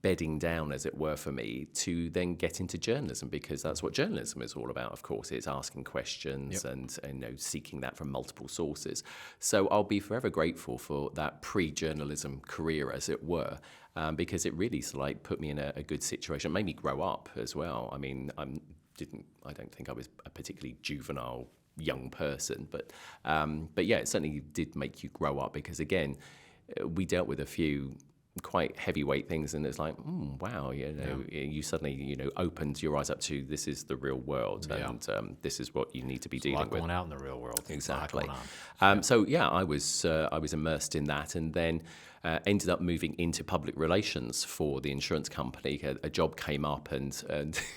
[SPEAKER 2] bedding down, as it were, for me to then get into journalism, because that's what journalism is all about. Of course, it's asking questions and seeking that from multiple sources. So I'll be forever grateful for that pre-journalism career, as it were, because it really put me in a good situation. It made me grow up as well. I mean, I don't think I was a particularly juvenile young person, but yeah, it certainly did make you grow up, because again, we dealt with a few quite heavyweight things, and it's like, wow, you suddenly opened your eyes up to, this is the real world, and this is what you need to be dealing with.
[SPEAKER 1] A lot going out in the real world.
[SPEAKER 2] Exactly. So I was immersed in that, and then ended up moving into public relations for the insurance company. A job came up, and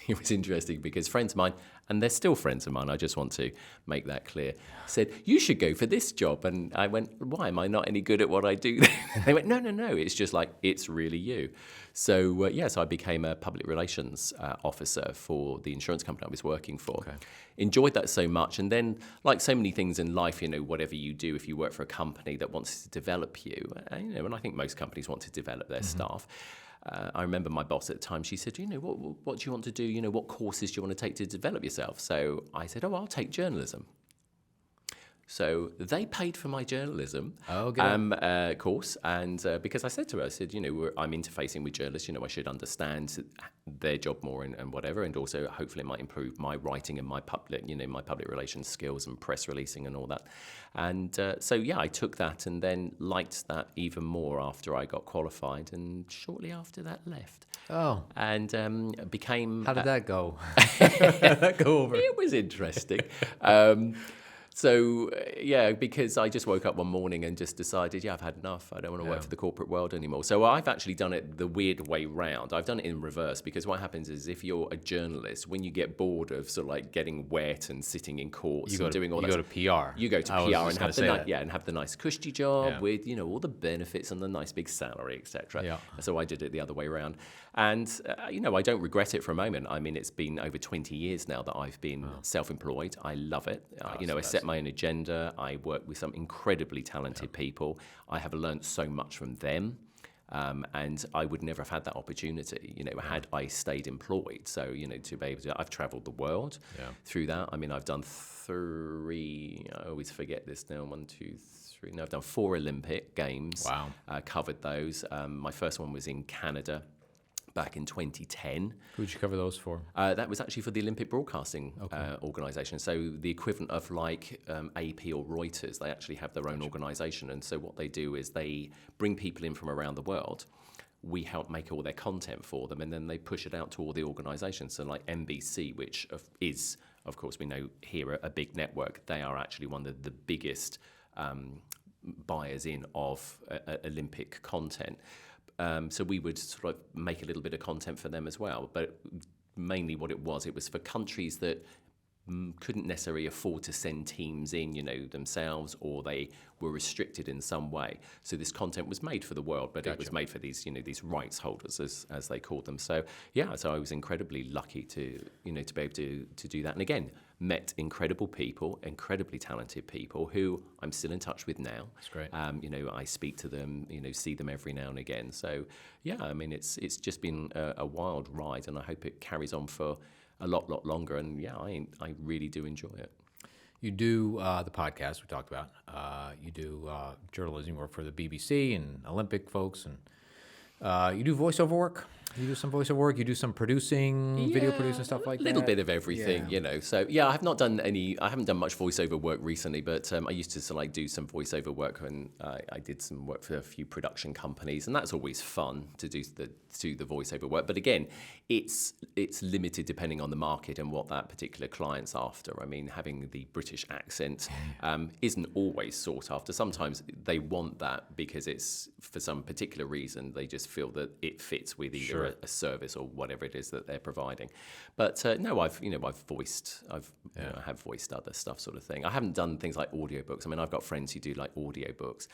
[SPEAKER 2] it was interesting because friends of mine, and they're still friends of mine, I just want to make that clear, said, you should go for this job. And I went, why? Am I not any good at what I do? They went, no, it's just like, it's really you. So, so I became a public relations officer for the insurance company I was working for. Okay. Enjoyed that so much. And then, like so many things in life, whatever you do, if you work for a company that wants to develop you, and I think most companies want to develop their staff, I remember my boss at the time, she said, what do you want to do? What courses do you want to take to develop yourself? So I said, I'll take journalism. So they paid for my journalism course, and because I said to her, I said, I'm interfacing with journalists, I should understand their job more and whatever, and also hopefully it might improve my writing and my public relations skills and press releasing and all that. And I took that and then liked that even more after I got qualified, and shortly after that left.
[SPEAKER 1] Oh.
[SPEAKER 2] And became...
[SPEAKER 1] How did that go? How did that go over?
[SPEAKER 2] It was interesting. So, because I just woke up one morning and just decided, I've had enough. I don't want to work for the corporate world anymore. So I've actually done it the weird way round. I've done it in reverse, because what happens is, if you're a journalist, when you get bored of sort of like getting wet and sitting in courts and doing all that,
[SPEAKER 1] you go to PR.
[SPEAKER 2] You go to PR and have the nice cushy job with all the benefits and the nice big salary, etc. Yeah. So I did it the other way around. And, I don't regret it for a moment. I mean, it's been over 20 years now that I've been self-employed. I love it. I set my own agenda. I work with some incredibly talented people. I have learned so much from them. And I would never have had that opportunity, had I stayed employed. So, to be able to, I've traveled the world through that. I mean, I've done I always forget this now, 1, 2, 3. No, I've done 4 Olympic Games. Wow. Covered those. My first one was in Canada back in 2010.
[SPEAKER 1] Who did you cover those for?
[SPEAKER 2] That was actually for the Olympic Broadcasting Organisation. So the equivalent of like AP or Reuters, they actually have their own organisation. And so what they do is they bring people in from around the world. We help make all their content for them, and then they push it out to all the organisations. So like NBC, which is, of course, we know here a big network, they are actually one of the biggest buyers in of Olympic content. So we would sort of make a little bit of content for them as well. But mainly what it was for countries that couldn't necessarily afford to send teams in, themselves, or they were restricted in some way. So this content was made for the world, but it was made for these, these rights holders, as they called them. So so I was incredibly lucky to be able to do that. And again, met incredible people, incredibly talented people who I'm still in touch with now.
[SPEAKER 1] That's great.
[SPEAKER 2] I speak to them, see them every now and again. So it's just been a wild ride, and I hope it carries on for a lot longer. And I really do enjoy it.
[SPEAKER 1] You do the podcast we talked about. You do journalism work for the BBC and Olympic folks, and you do voiceover work. You do some voiceover work. You do some producing, video producing, stuff like that.
[SPEAKER 2] A little bit of everything, So I have not done I haven't done much voiceover work recently, but I used to do some voiceover work when I did some work for a few production companies, and that's always fun to do the voiceover work. But again, it's limited depending on the market and what that particular client's after. I mean, having the British accent isn't always sought after. Sometimes they want that because it's for some particular reason. They just feel that it fits with either a service or whatever it is that they're providing. But no, I have voiced other stuff, sort of thing. I haven't done things like audiobooks. I mean, I've got friends who do like audiobooks,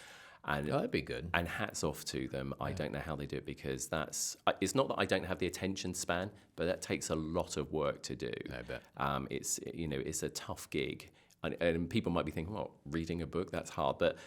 [SPEAKER 2] and
[SPEAKER 1] that'd be good.
[SPEAKER 2] And hats off to them. I don't know how they do it, because it's not that I don't have the attention span, but that takes a lot of work to do.
[SPEAKER 1] I bet.
[SPEAKER 2] It's a tough gig, and people might be thinking, well, reading a book, that's hard, but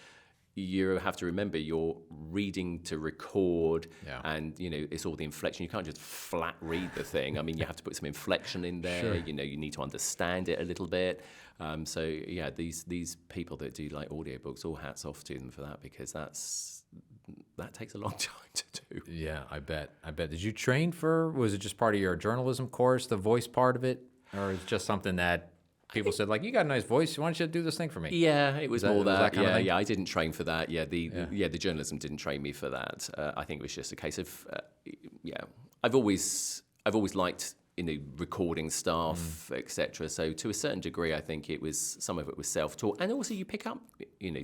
[SPEAKER 2] you have to remember you're reading to record, and it's all the inflection. You can't just flat read the thing. I mean, you have to put some inflection in there.
[SPEAKER 1] Sure.
[SPEAKER 2] You need to understand it a little bit. These people that do like audiobooks, all hats off to them for that, because that takes a long time to do.
[SPEAKER 1] Yeah, I bet. Did you train was it just part of your journalism course, the voice part of it, or is it just something that people said, like, you got a nice voice, why don't you do this thing for me?
[SPEAKER 2] Yeah, it was more that.
[SPEAKER 1] kind of thing?
[SPEAKER 2] I didn't train for that. The journalism didn't train me for that. I think it was just a case of, I've always liked recording stuff, etc. So to a certain degree, I think some of it was self-taught, and also you pick up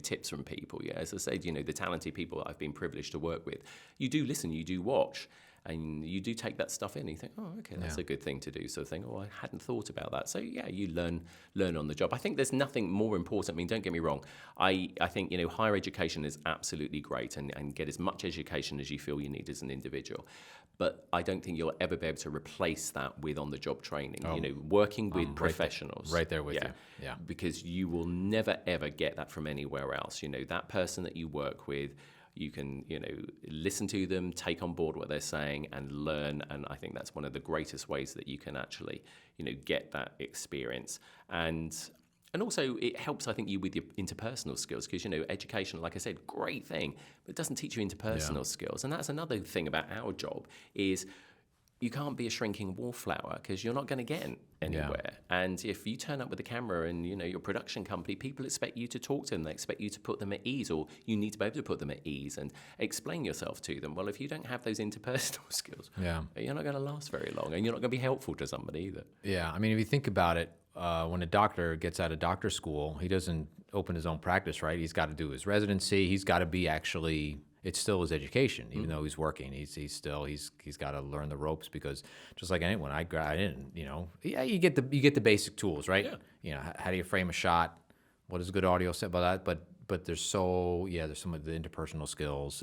[SPEAKER 2] tips from people. Yeah, as I said, the talented people that I've been privileged to work with, you do listen, you do watch. And you do take that stuff in, and you think, oh, okay, that's a good thing to do. So I think, oh, I hadn't thought about that. So you learn on the job. I think there's nothing more important. I mean, don't get me wrong. I think higher education is absolutely great, and get as much education as you feel you need as an individual. But I don't think you'll ever be able to replace that with on-the-job training. Working with professionals.
[SPEAKER 1] Right there with you. Yeah.
[SPEAKER 2] Because you will never ever get that from anywhere else. That person that you work with, you can, listen to them, take on board what they're saying, and learn. And I think that's one of the greatest ways that you can actually, get that experience. And also it helps, I think, you with your interpersonal skills, because, education, like I said, great thing, but it doesn't teach you interpersonal skills. And that's another thing about our job is you can't be a shrinking wallflower, because you're not going to get anywhere. Yeah. And if you turn up with a camera and, your production company, people expect you to talk to them. They expect you to put them at ease, or you need to be able to put them at ease and explain yourself to them. Well, if you don't have those interpersonal skills, you're not going to last very long, and you're not going to be helpful to somebody either. Yeah.
[SPEAKER 1] I mean, if you think about it, when a doctor gets out of doctor school, he doesn't open his own practice, right? He's got to do his residency. He's got to be it's still his education, even though he's working. He's got to learn the ropes, because just like anyone, I didn't, you get the basic tools, right?
[SPEAKER 2] Yeah.
[SPEAKER 1] How do you frame a shot? What is good audio set by that? But there's some of the interpersonal skills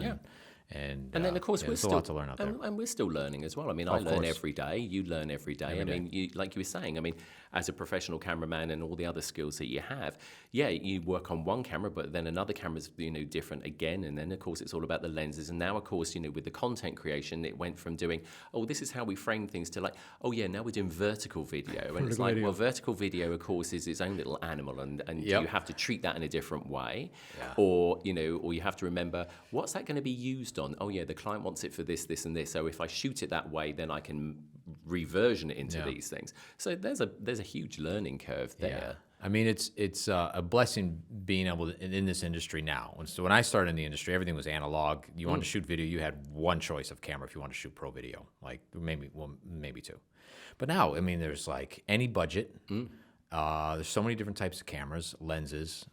[SPEAKER 1] and
[SPEAKER 2] then of course
[SPEAKER 1] there's a lot to learn out there.
[SPEAKER 2] And we're still learning as well. I mean, I learn every day. You learn every day. Like you were saying, I mean, as a professional cameraman and all the other skills that you have, you work on one camera, but then another camera's different again. And then of course it's all about the lenses. And now of course with the content creation, it went from doing, this is how we frame things, to like, now we're doing vertical video. And it's like, well, vertical video of course is its own little animal, and you have to treat that in a different way, or you have to remember, what's that going to be used on? The client wants it for this, this, and this. So if I shoot it that way, then I can reversion it into these things. So there's a huge learning curve there.
[SPEAKER 1] Yeah. I mean, it's a blessing being able to, in this industry now. So when I started in the industry, everything was analog. You wanted to shoot video, you had one choice of camera if you wanted to shoot pro video, like maybe two. But now, I mean, there's like any budget. There's so many different types of cameras, lenses.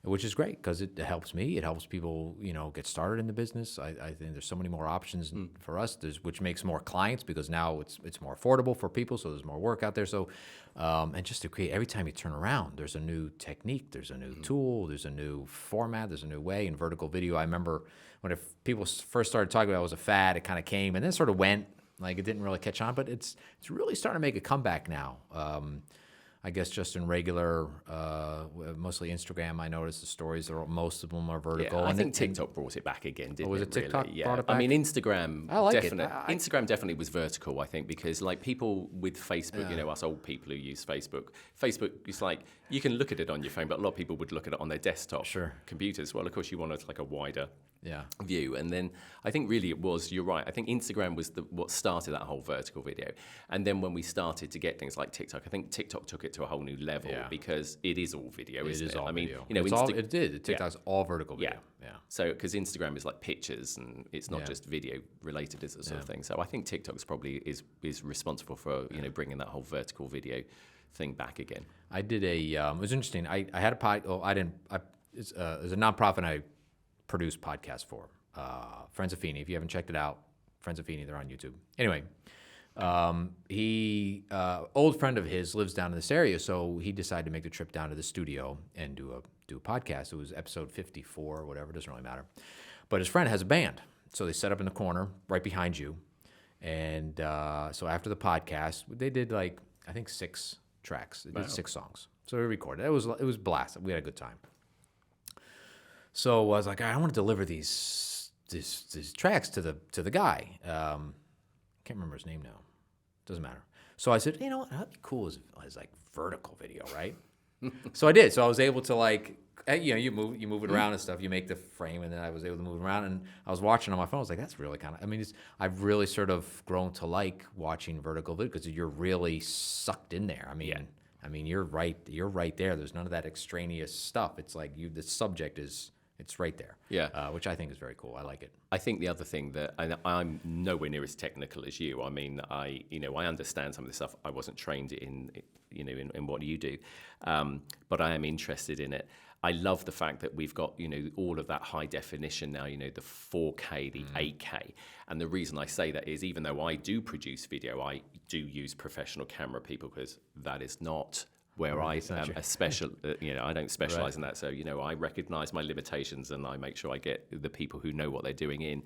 [SPEAKER 1] which is great because it helps me. It helps people, get started in the business. I think there's so many more options for us, which makes more clients because now it's more affordable for people. So there's more work out there. So, and just to create, every time you turn around, there's a new technique, there's a new tool, there's a new format, there's a new way. In vertical video, I remember when people first started talking about it was a fad, it kind of came and then sort of went. Like, it didn't really catch on, but it's really starting to make a comeback now. I guess just in regular, mostly Instagram, I noticed the stories, most of them are vertical.
[SPEAKER 2] Yeah, I think TikTok brought it back again, didn't it?
[SPEAKER 1] Was it TikTok
[SPEAKER 2] really?
[SPEAKER 1] brought it back?
[SPEAKER 2] I mean, Instagram,
[SPEAKER 1] I like
[SPEAKER 2] Instagram definitely was vertical, I think, because like people with Facebook, us old people who use Facebook, it's like, you can look at it on your phone, but a lot of people would look at it on their desktop computers. Well, of course, you wanted like a wider view. And then I think really you're right. I think Instagram was what started that whole vertical video. And then when we started to get things like TikTok, I think TikTok took it to a whole new level because it is all video, isn't it?
[SPEAKER 1] It is all video.
[SPEAKER 2] I mean,
[SPEAKER 1] TikTok's all vertical video.
[SPEAKER 2] Yeah. So, because Instagram is like pictures and it's not just video related as a sort of thing. So I think TikTok's probably is responsible for, bringing that whole vertical video thing back again.
[SPEAKER 1] I did it was interesting. I had a pod, it's a nonprofit I produce podcast for, Friends of Feeney. If you haven't checked it out, Friends of Feeney, they're on YouTube. Anyway, he, old friend of his lives down in this area, so he decided to make the trip down to the studio and do a podcast. It was episode 54 or whatever, it doesn't really matter. But his friend has a band, so they set up in the corner right behind you. And so after the podcast, they did like, I think 6 tracks. They did 6 songs. So we recorded. It was blast. We had a good time. So I was like, I want to deliver these tracks to the guy. Can't remember his name now. Doesn't matter. So I said, that'd be cool as like vertical video, right? So I did. So I was able to like, you move it around and stuff. You make the frame, and then I was able to move it around. And I was watching on my phone. I was like, that's really kind of. I mean, I've really sort of grown to like watching vertical video because you're really sucked in there. I mean, you're right there. There's none of that extraneous stuff. It's like the subject is. It's right there, which I think is very cool. I like it. I
[SPEAKER 2] think the other thing that I'm nowhere near as technical as you. I mean, I understand some of the stuff. I wasn't trained in what you do, but I am interested in it. I love the fact that we've got all of that high definition now. The 4K, the 8K, and the reason I say that is even though I do produce video, I do use professional camera people because that is not where I am a special, I don't specialize in that. So, I recognize my limitations and I make sure I get the people who know what they're doing in.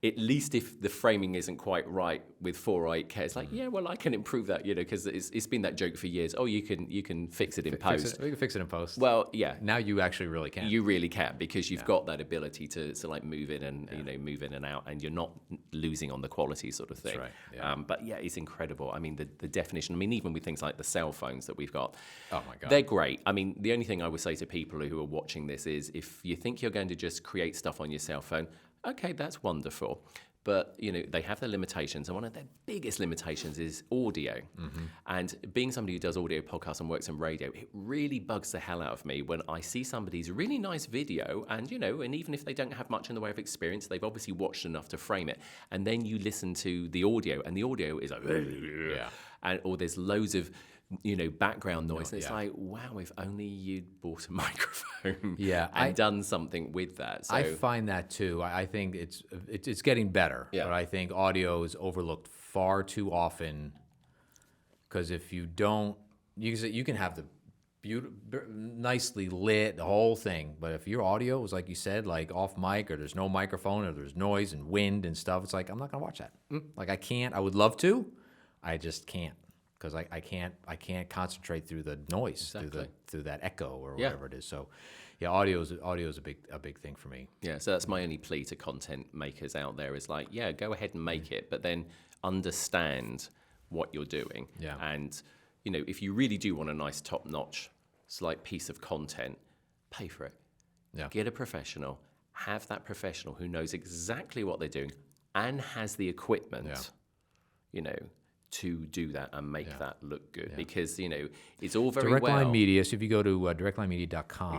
[SPEAKER 2] At least if the framing isn't quite right with 4 or 8K, it's like, I can improve that, because it's been that joke for years. Oh, you can fix it in post.
[SPEAKER 1] We can fix it in post.
[SPEAKER 2] Well, yeah.
[SPEAKER 1] Now you actually really can.
[SPEAKER 2] You really can because you've got that ability to like move in and move in and out, and you're not losing on the quality sort of thing.
[SPEAKER 1] That's right. Yeah.
[SPEAKER 2] But yeah, it's incredible. I mean, the definition. I mean, even with things like the cell phones that we've got.
[SPEAKER 1] Oh my God.
[SPEAKER 2] They're great. I mean, the only thing I would say to people who are watching this is if you think you're going to just create stuff on your cell phone, okay, that's wonderful. But, they have their limitations, and one of their biggest limitations is audio. Mm-hmm. And being somebody who does audio podcasts and works in radio, it really bugs the hell out of me when I see somebody's really nice video and, and even if they don't have much in the way of experience, they've obviously watched enough to frame it. And then you listen to the audio, and the audio is like, or there's loads of background noise. And it's like, wow, if only you'd bought a microphone and done something with that. So,
[SPEAKER 1] I find that too. I think it's getting better, but I think audio is overlooked far too often because if you don't, you can have the nicely lit, the whole thing, but if your audio is like you said, like off mic or there's no microphone or there's noise and wind and stuff, it's like, I'm not going to watch that. Like I can't, I would love to, I just can't. Because I can't concentrate through the noise, through that echo or whatever it is. So, audio is a big thing for me.
[SPEAKER 2] Yeah, so that's my only plea to content makers out there is like, go ahead and make it, but then understand what you're doing. Yeah. And if you really do want a nice top-notch, piece of content, pay for it. Yeah. Get a professional. Have that professional who knows exactly what they're doing and has the equipment. To do that and make that look good because it's all very
[SPEAKER 1] DirectLine Media. So if you go to directlinemedia.com,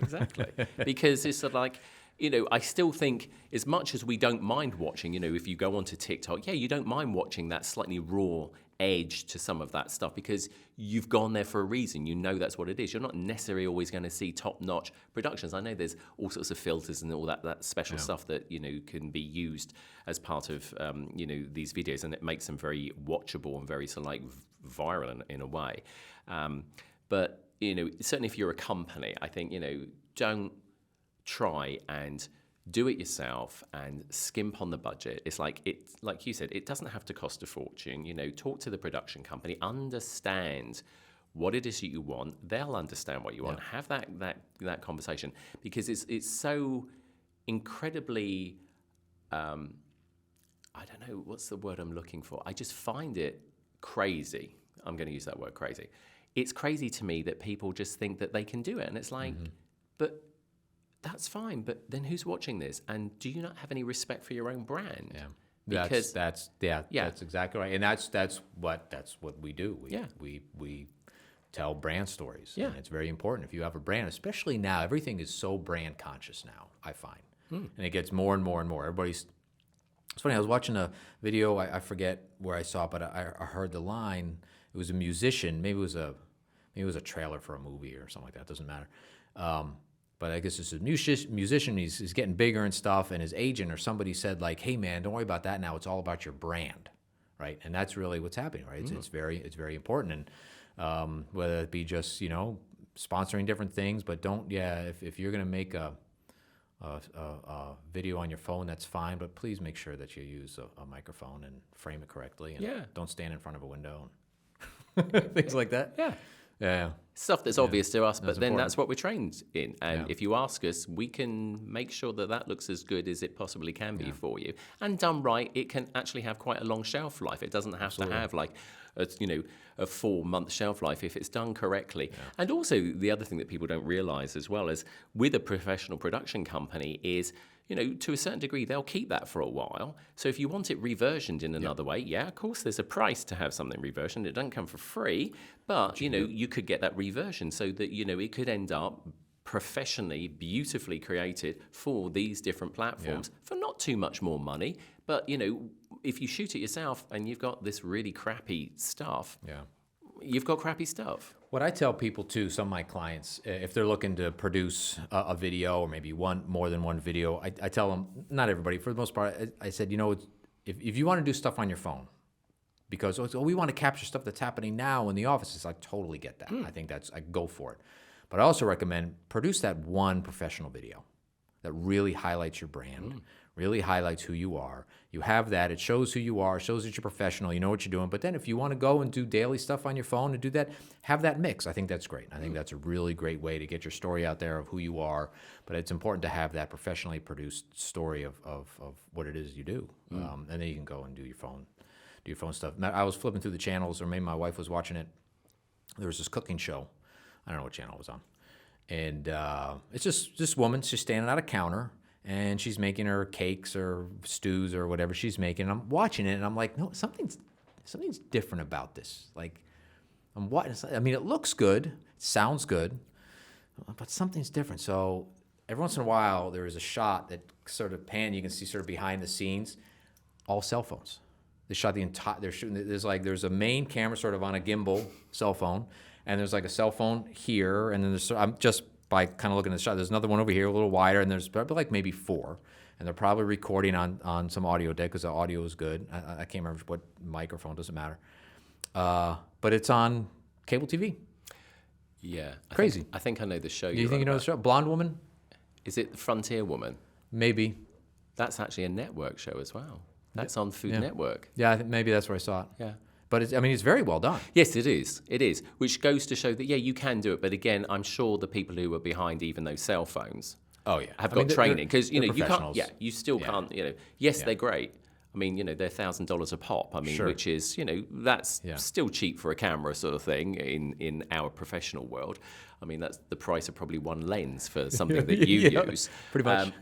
[SPEAKER 2] exactly, because it's sort of like I still think as much as we don't mind watching, if you go onto TikTok, you don't mind watching that slightly raw edge to some of that stuff because you've gone there for a reason. You know that's what it is. You're not necessarily always going to see top-notch productions. I know there's all sorts of filters and all that special stuff that, can be used as part of, these videos, and it makes them very watchable and very sort of like viral in a way. But, certainly if you're a company, I think, don't try and do it yourself and skimp on the budget. It's like you said, it doesn't have to cost a fortune. Talk to the production company, understand what it is that you want. They'll understand what you want. Have that conversation because it's so incredibly. I don't know what's the word I'm looking for. I just find it crazy. I'm going to use that word, crazy. It's crazy to me that people just think that they can do it, and it's like, but. That's fine, but then who's watching this? And do you not have any respect for your own brand?
[SPEAKER 1] Yeah,
[SPEAKER 2] because
[SPEAKER 1] that's exactly right, and that's what we do. We tell brand stories.
[SPEAKER 2] Yeah,
[SPEAKER 1] and it's very important. If you have a brand, especially now, everything is so brand conscious now. I find, and it gets more and more and more. It's funny. I was watching a video. I forget where I saw it, but I heard the line. It was a musician. Maybe it was a trailer for a movie or something like that. It doesn't matter. But I guess it's a musician. He's getting bigger and stuff. And his agent or somebody said, like, "Hey, man, don't worry about that now. It's all about your brand, right?" And that's really what's happening, right? It's very important. And whether it be just sponsoring different things, but don't if you're gonna make a video on your phone, that's fine. But please make sure that you use a microphone and frame it correctly. And don't stand in front of a window and things like that. Yeah.
[SPEAKER 2] Stuff that's obvious to us, but then
[SPEAKER 1] important.
[SPEAKER 2] that's what we're trained in. And if you ask us, we can make sure that looks as good as it possibly can be for you. And done right, it can actually have quite a long shelf life. It doesn't have to have like a 4-month shelf life if it's done correctly. Yeah. And also the other thing that people don't realize as well is with a professional production company is to a certain degree, they'll keep that for a while. So if you want it reversioned in another way, of course, there's a price to have something reversioned. It doesn't come for free, but, you could get that reversion so that, it could end up professionally, beautifully created for these different platforms for not too much more money. But, if you shoot it yourself and you've got this really crappy stuff, you've got crappy stuff.
[SPEAKER 1] What I tell people too, some of my clients, if they're looking to produce a video or maybe more than one video, I tell them, not everybody, for the most part, I said, if you want to do stuff on your phone, because we want to capture stuff that's happening now in the offices, I totally get that. I think I go for it. But I also recommend produce that one professional video that really highlights your brand, really highlights who you are. You have that. It shows who you are, shows that you're professional, you know what you're doing. But then if you want to go and do daily stuff on your phone and do that, have that mix. I think that's great. I think that's a really great way to get your story out there of who you are. But it's important to have that professionally produced story of what it is you do. And then you can go and do your phone stuff. Now, I was flipping through the channels, or maybe my wife was watching it. There was this cooking show. I don't know what channel it was on. And it's just this woman, she's standing at a counter, and she's making her cakes or stews or whatever she's making. And I'm watching it, and I'm like, no, something's different about this. Like, it looks good, it sounds good, but something's different. So every once in a while, there is a shot that sort of you can see sort of behind the scenes, all cell phones. They shot the entire. They're shooting. There's a main camera sort of on a gimbal cell phone, and there's like a cell phone here, and then I'm just by kind of looking at the shot. There's another one over here, a little wider, and there's probably like maybe 4, and they're probably recording on some audio deck because the audio is good. I can't remember what microphone. Doesn't matter. But it's on cable TV.
[SPEAKER 2] Yeah,
[SPEAKER 1] Crazy.
[SPEAKER 2] I think I know the show.
[SPEAKER 1] Do you think you know the show? Blonde woman?
[SPEAKER 2] Is it the Frontier Woman?
[SPEAKER 1] Maybe.
[SPEAKER 2] That's actually a network show as well. That's on Food Network.
[SPEAKER 1] Yeah, I think maybe that's where I saw it.
[SPEAKER 2] Yeah.
[SPEAKER 1] But it's very well done.
[SPEAKER 2] Yes, it is. It is, which goes to show that, you can do it. But again, I'm sure the people who are behind even those cell phones have got training. Because, you can't, you still can't, they're great. I mean, they're $1,000 a pop. I mean, which is, that's still cheap for a camera sort of thing in our professional world. I mean, that's the price of probably one lens for something that you use.
[SPEAKER 1] Pretty much.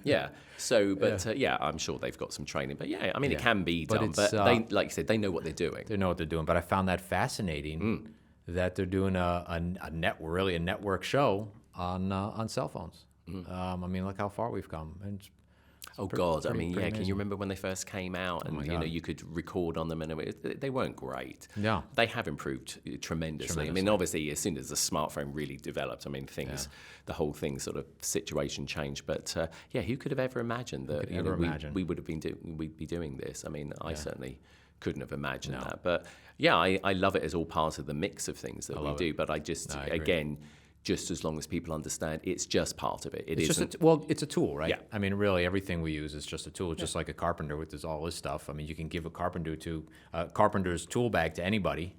[SPEAKER 2] So, but I'm sure they've got some training. But it can be done. But they, like you said, they know what they're doing.
[SPEAKER 1] They know what they're doing. But I found that fascinating that they're doing a network show on cell phones. I mean, look how far we've come. And it's
[SPEAKER 2] Oh
[SPEAKER 1] pretty-
[SPEAKER 2] God! I
[SPEAKER 1] pretty-
[SPEAKER 2] mean,
[SPEAKER 1] pretty
[SPEAKER 2] yeah. Can
[SPEAKER 1] amazing.
[SPEAKER 2] you remember when they first came out, and
[SPEAKER 1] my
[SPEAKER 2] you know
[SPEAKER 1] God.
[SPEAKER 2] you could record on them, and they weren't great.
[SPEAKER 1] Yeah.
[SPEAKER 2] They have improved tremendously. I mean, obviously, as soon as the smartphone really developed, I mean, the whole thing sort of situation changed. But yeah, who could have ever imagined that?
[SPEAKER 1] ever imagine?
[SPEAKER 2] We would have we'd be doing this. I mean, I certainly couldn't have imagined that. But yeah, I love it as all part of the mix of things that we do. But I just
[SPEAKER 1] I agree.
[SPEAKER 2] again. Just as long as people understand, it's just part of it. It
[SPEAKER 1] It's
[SPEAKER 2] isn't.
[SPEAKER 1] just well, it's a tool, right?
[SPEAKER 2] Yeah.
[SPEAKER 1] I mean, really, everything we use is just a tool. It's just like a carpenter with all his stuff. I mean, you can give a carpenter's tool bag to anybody.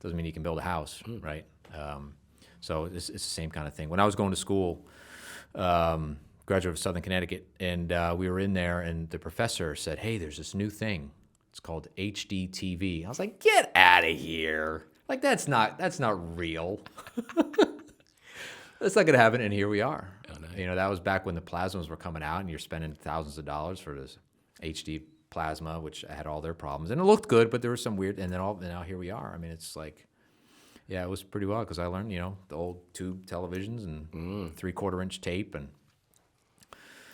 [SPEAKER 1] Doesn't mean you can build a house, right? So it's the same kind of thing. When I was going to school, graduate of Southern Connecticut, and we were in there, and the professor said, "Hey, there's this new thing. It's called HDTV." I was like, "Get out of here! Like that's not real." That's not going to happen, and here we are.
[SPEAKER 2] Oh, no.
[SPEAKER 1] You know, that was back when the plasmas were coming out, and you're spending thousands of dollars for this HD plasma, which had all their problems, and it looked good, but there was some weird. And now here we are. I mean, it's like, yeah, it was pretty well because I learned, you know, the old tube televisions and 3/4-inch tape and.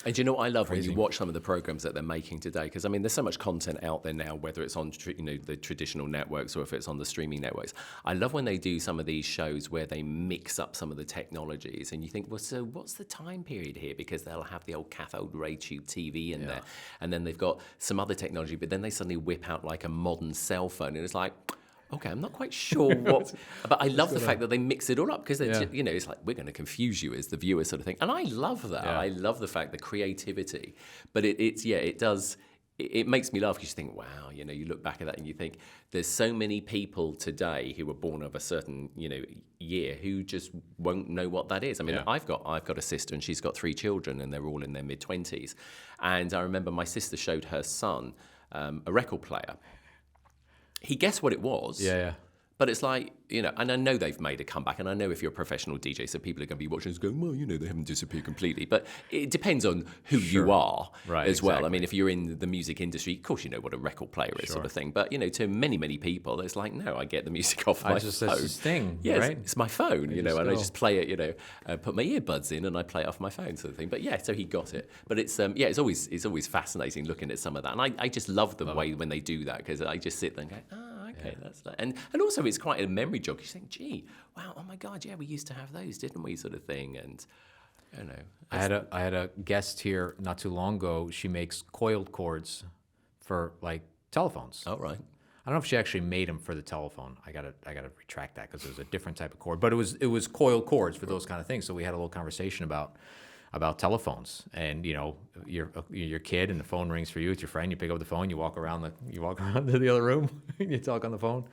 [SPEAKER 2] And you know what I love when you watch some of the programs that they're making today? Because I mean, there's so much content out there now, whether it's on the traditional networks or if it's on the streaming networks. I love when they do some of these shows where they mix up some of the technologies, and you think, well, so what's the time period here? Because they'll have the old cathode ray tube TV in there, and then they've got some other technology, but then they suddenly whip out like a modern cell phone, and it's like. Okay, I'm not quite sure what, but I love the fact that they mix it all up because you know it's like we're going to confuse you as the viewer sort of thing, and I love that. I love the fact the creativity, but it does. It makes me laugh because you think, wow, you know, you look back at that and you think there's so many people today who were born of a certain, you know, year who just won't know what that is. I mean, I've got a sister and she's got 3 children and they're all in their mid-20s, and I remember my sister showed her son a record player. He guessed what it was.
[SPEAKER 1] Yeah.
[SPEAKER 2] But it's like, you know, and I know they've made a comeback, and I know if you're a professional DJ, so people are going to be watching this going, well, you know, they haven't disappeared completely. But it depends on who you are as well.
[SPEAKER 1] Exactly.
[SPEAKER 2] I mean, if you're in the music industry, of course you know what a record player is sort of thing. But, you know, to many, many people, it's like, no, I get the music off my phone.
[SPEAKER 1] That's this thing,
[SPEAKER 2] yeah,
[SPEAKER 1] right?
[SPEAKER 2] It's my phone, you know, and I just play it, you know, put my earbuds in and I play it off my phone sort of thing. But yeah, so he got it. But it's it's always fascinating looking at some of that. And I just love the way when they do that, because I just sit there and go, okay, that's that. And also it's quite a memory jog. You think, gee, wow, oh my God, yeah, we used to have those, didn't we, sort of thing. And you know,
[SPEAKER 1] I had a guest here not too long ago. She makes coiled cords for like telephones.
[SPEAKER 2] oh right,
[SPEAKER 1] I don't know if she actually made them for the telephone. I gotta retract that because it was a different type of cord. But it was coiled cords for those kind of things. So we had a little conversation about telephones, and you know, your kid and the phone rings for you. It's your friend. You pick up the phone. You walk around to the other room. And you talk on the phone.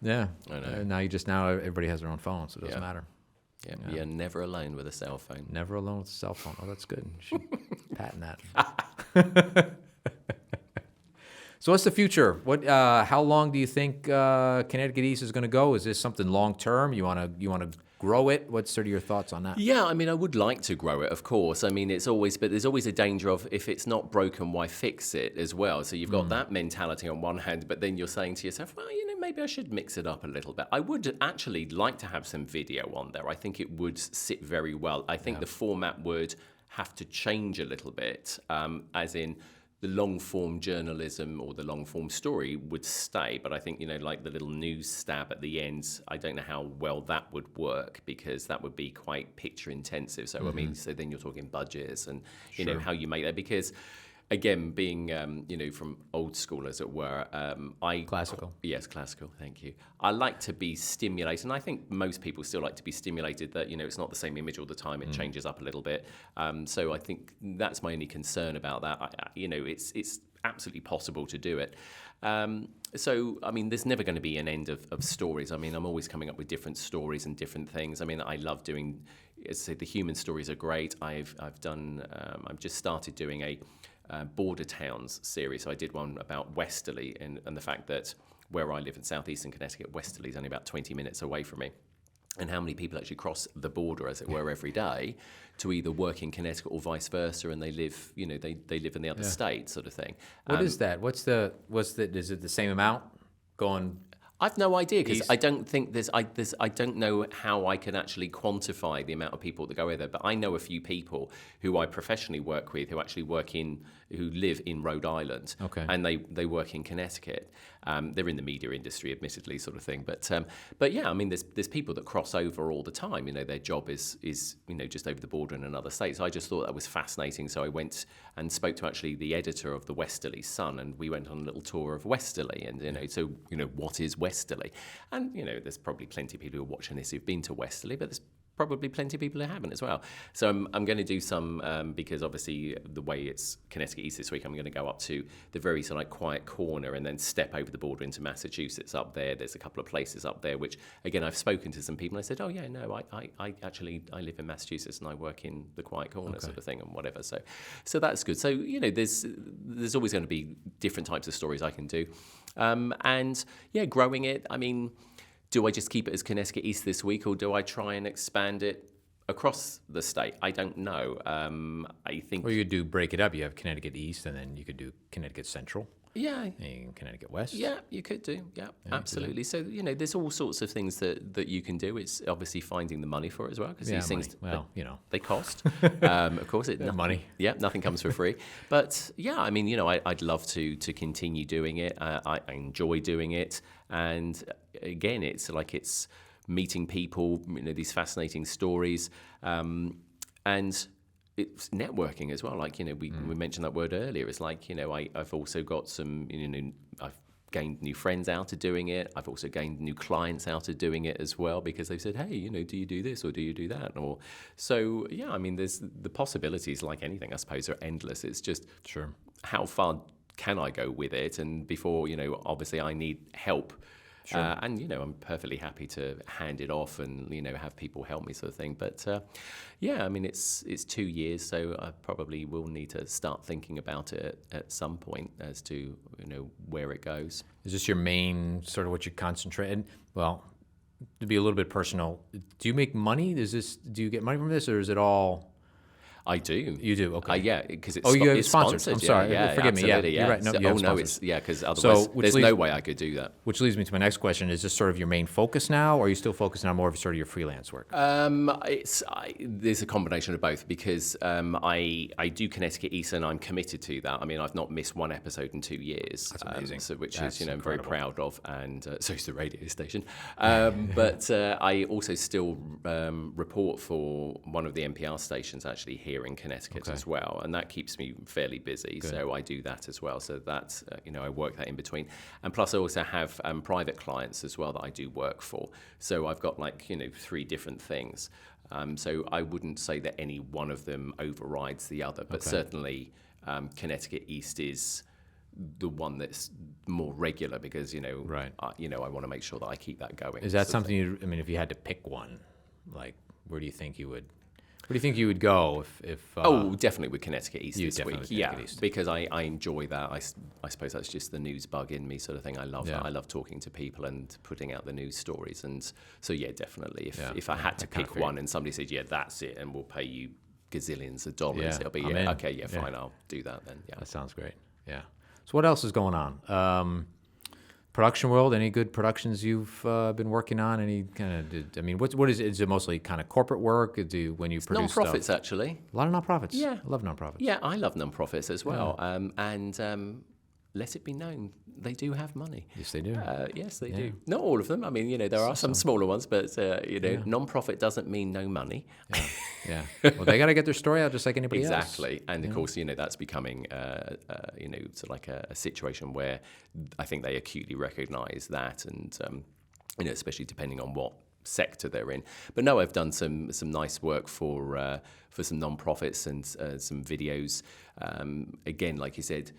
[SPEAKER 1] Yeah,
[SPEAKER 2] I know.
[SPEAKER 1] And now everybody has their own phone, so it doesn't matter.
[SPEAKER 2] yeah, you're never alone with a cell phone.
[SPEAKER 1] Never alone with a cell phone. Oh, that's good. You should patent that. So what's the future? How long do you think Connecticut East is going to go? Is this something long term? You want to grow it? What's sort of your thoughts on that?
[SPEAKER 2] Yeah, I mean, I would like to grow it, of course. I mean, but there's always a danger of if it's not broken, why fix it as well? So you've got that mentality on one hand, but then you're saying to yourself, well, you know, maybe I should mix it up a little bit. I would actually like to have some video on there. I think it would sit very well. I think the format would have to change a little bit, as in the long-form journalism or the long-form story would stay, but I think, you know, like the little news stab at the end, I don't know how well that would work because that would be quite picture-intensive. So, I mean, so then you're talking budgets and, you know, how you make that. Because, again, being, you know, from old school, as it were,
[SPEAKER 1] Classical.
[SPEAKER 2] Yes, classical, thank you. I like to be stimulated, and I think most people still like to be stimulated that, you know, it's not the same image all the time, it changes up a little bit. So I think that's my only concern about that. You know, it's absolutely possible to do it. So, I mean, there's never going to be an end of stories. I mean, I'm always coming up with different stories and different things. I mean, I love doing, as I say, the human stories are great. I've just started doing a border towns series. So I did one about Westerly and the fact that where I live in southeastern Connecticut, Westerly is only about 20 minutes away from me. And how many people actually cross the border, as it were, every day to either work in Connecticut or vice versa, and they live, you know, they live in the other state, sort of thing.
[SPEAKER 1] What is that? Is it the same amount going
[SPEAKER 2] I've no idea because I don't think I don't know how I can actually quantify the amount of people that go there. But I know a few people who I professionally work with who actually who live in Rhode Island, and they work in Connecticut. They're in the media industry, admittedly, sort of thing. But yeah, I mean, there's people that cross over all the time. You know, their job is just over the border in another state. So I just thought that was fascinating. So I went and spoke to actually the editor of the Westerly Sun, and we went on a little tour of Westerly. And what is Westerly? And there's probably plenty of people who are watching this who've been to Westerly, but there's probably plenty of people who haven't as well. So I'm going to do some, because obviously the way it's Connecticut East this week, I'm going to go up to the very sort of quiet corner and then step over the border into Massachusetts up there. There's a couple of places up there, which, again, I've spoken to some people and I said, oh, yeah, no, I actually live in Massachusetts and I work in the quiet corner sort of thing and whatever. So that's good. So, there's always going to be different types of stories I can do. And, yeah, growing it, I mean, do I just keep it as Connecticut East this week, or do I try and expand it across the state? I don't know. I think.
[SPEAKER 1] Or you could break it up. You have Connecticut East, and then you could do Connecticut Central.
[SPEAKER 2] Yeah.
[SPEAKER 1] And Connecticut West.
[SPEAKER 2] Yeah, you could do. Yeah, absolutely. So there's all sorts of things that you can do. It's obviously finding the money for it as well, because these things, they cost. Of course,
[SPEAKER 1] money.
[SPEAKER 2] Yeah, nothing comes for free. But yeah, I mean, I'd love to continue doing it. I enjoy doing it, and again, it's meeting people, these fascinating stories, and it's networking as well. Like, we mentioned that word earlier. It's like, I've also got some, I've gained new friends out of doing it. I've also gained new clients out of doing it as well, because they've said, hey, do you do this or do you do that? Or so, yeah, I mean, there's the possibilities, like anything, I suppose, are endless. It's just how far can I go with it? And before, obviously I need help. Sure. And I'm perfectly happy to hand it off and have people help me, sort of thing. But yeah, I mean it's 2 years, so I probably will need to start thinking about it at some point as to where it goes.
[SPEAKER 1] Is this your main sort of what you concentrate? And well, to be a little bit personal, do you make money? Do you get money from this, or is it all?
[SPEAKER 2] I do.
[SPEAKER 1] You do, okay.
[SPEAKER 2] Yeah, because it's
[SPEAKER 1] you have
[SPEAKER 2] it's
[SPEAKER 1] sponsors.
[SPEAKER 2] sponsored.
[SPEAKER 1] I'm sorry,
[SPEAKER 2] yeah,
[SPEAKER 1] forgive me. Yeah,
[SPEAKER 2] you're
[SPEAKER 1] right. No, you have
[SPEAKER 2] it's because otherwise there's no way I could do that.
[SPEAKER 1] Which leads me to my next question: is this sort of your main focus now, or are you still focusing on more of sort of your freelance work?
[SPEAKER 2] There's a combination of both, because I do Connecticut East and I'm committed to that. I mean, I've not missed one episode in 2 years.
[SPEAKER 1] That's amazing.
[SPEAKER 2] Which
[SPEAKER 1] That's
[SPEAKER 2] is I'm
[SPEAKER 1] incredible.
[SPEAKER 2] very proud of, and so is the radio station. But I also still report for one of the NPR stations actually here in Connecticut as well, and that keeps me fairly busy. Good. So I do that as well. So that's I work that in between, and plus I also have private clients as well that I do work for. So I've got 3 different things. So I wouldn't say that any one of them overrides the other, but certainly Connecticut East is the one that's more regular, because
[SPEAKER 1] right.
[SPEAKER 2] I want to make sure that I keep that going.
[SPEAKER 1] Is that something if you had to pick one, where do you think you would? Where do you think you would go if
[SPEAKER 2] definitely with Connecticut East this week.
[SPEAKER 1] East.
[SPEAKER 2] Because I enjoy that. I suppose that's just the news bug in me, sort of thing. I love that. I love talking to people and putting out the news stories. And so, yeah, definitely. If I had to pick one and somebody said, yeah, that's it, and we'll pay you gazillions of dollars, it'll be, fine, I'll do that then. Yeah.
[SPEAKER 1] That sounds great. Yeah. So what else is going on? Production world, any good productions you've been working on? Any kind of, what is it? Is it mostly kind of corporate work? When you produce
[SPEAKER 2] non-profits,
[SPEAKER 1] stuff?
[SPEAKER 2] actually.
[SPEAKER 1] A lot of non-profits.
[SPEAKER 2] Yeah.
[SPEAKER 1] I love non-profits.
[SPEAKER 2] Yeah, I love non-profits as well. And let it be known, they do have money.
[SPEAKER 1] Yes, they do.
[SPEAKER 2] Yes, they do. Not all of them. I mean, there are some smaller ones, but, non-profit doesn't mean no money.
[SPEAKER 1] Yeah. Well, they got to get their story out just like anybody else.
[SPEAKER 2] Exactly. And, of course, that's becoming, sort of like a situation where I think they acutely recognise that, and, especially depending on what sector they're in. But no, I've done some nice work for some non-profits and some videos. Again, like you said,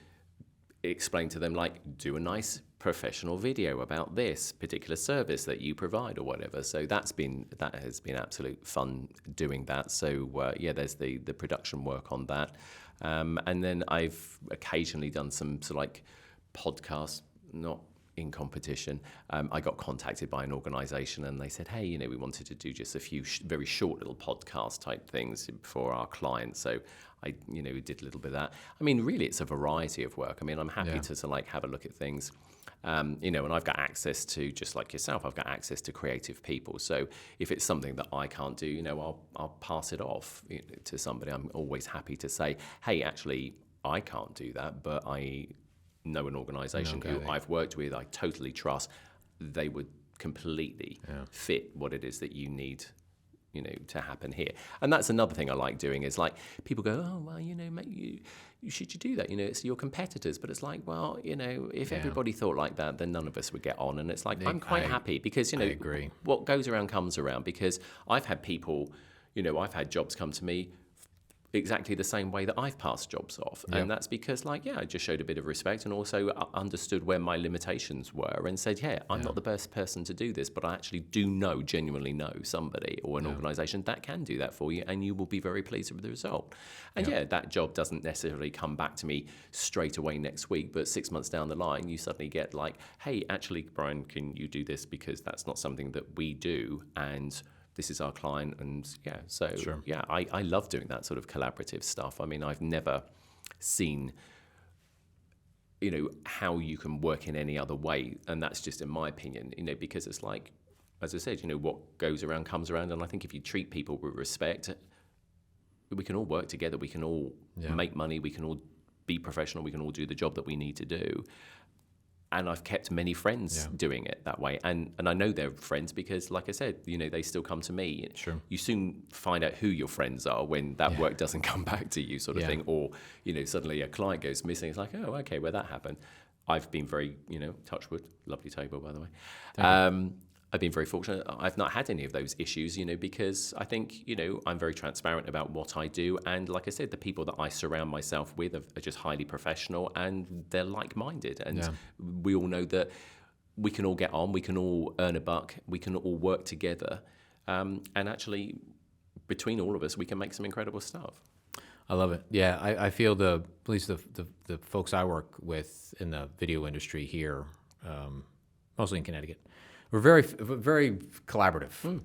[SPEAKER 2] explain to them, do a nice professional video about this particular service that you provide or whatever. So that has been absolute fun doing that. So there's the production work on that, and then I've occasionally done some sort of podcasts, not in competition. I got contacted by an organisation and they said, hey, we wanted to do just a few very short little podcast type things for our clients. So I, did a little bit of that. I mean, really, it's a variety of work. I mean, I'm happy to have a look at things. And I've got access to, just like yourself, I've got access to creative people. So if it's something that I can't do, I'll pass it off to somebody. I'm always happy to say, hey, actually, I can't do that, but I know an organisation who I've worked with, I totally trust. They would completely fit what it is that you need, to happen here. And that's another thing I like doing is like people go, oh, well, mate, should you do that? It's your competitors. But it's like, well, if everybody thought like that, then none of us would get on. And it's like, I'm quite happy because,
[SPEAKER 1] I agree.
[SPEAKER 2] What goes around comes around, because I've had people, I've had jobs come to me exactly the same way that I've passed jobs off. And that's because I just showed a bit of respect and also understood where my limitations were and said, I'm not the best person to do this, but I actually genuinely know somebody or an organisation that can do that for you, and you will be very pleased with the result. And that job doesn't necessarily come back to me straight away next week, but 6 months down the line, you suddenly get like, hey, actually, Brian, can you do this? Because that's not something that we do, and this is our client. And I love doing that sort of collaborative stuff. I mean, I've never seen, how you can work in any other way. And that's just in my opinion, because it's like, as I said, what goes around comes around. And I think if you treat people with respect, we can all work together. We can all make money. We can all be professional. We can all do the job that we need to do. And I've kept many friends doing it that way. And I know they're friends because, like I said, they still come to me.
[SPEAKER 1] Sure.
[SPEAKER 2] You soon find out who your friends are when that work doesn't come back to you, sort of thing. Or, suddenly a client goes missing. It's like, oh, okay, well, that happened. I've been very, touch wood, lovely table, by the way. I've been very fortunate. I've not had any of those issues, because I think, I'm very transparent about what I do. And like I said, the people that I surround myself with are just highly professional and they're like-minded. And we all know that we can all get on, we can all earn a buck, we can all work together. And actually, between all of us, we can make some incredible stuff.
[SPEAKER 1] I love it. Yeah, I feel at least the folks I work with in the video industry here, mostly in Connecticut, we're very, very collaborative.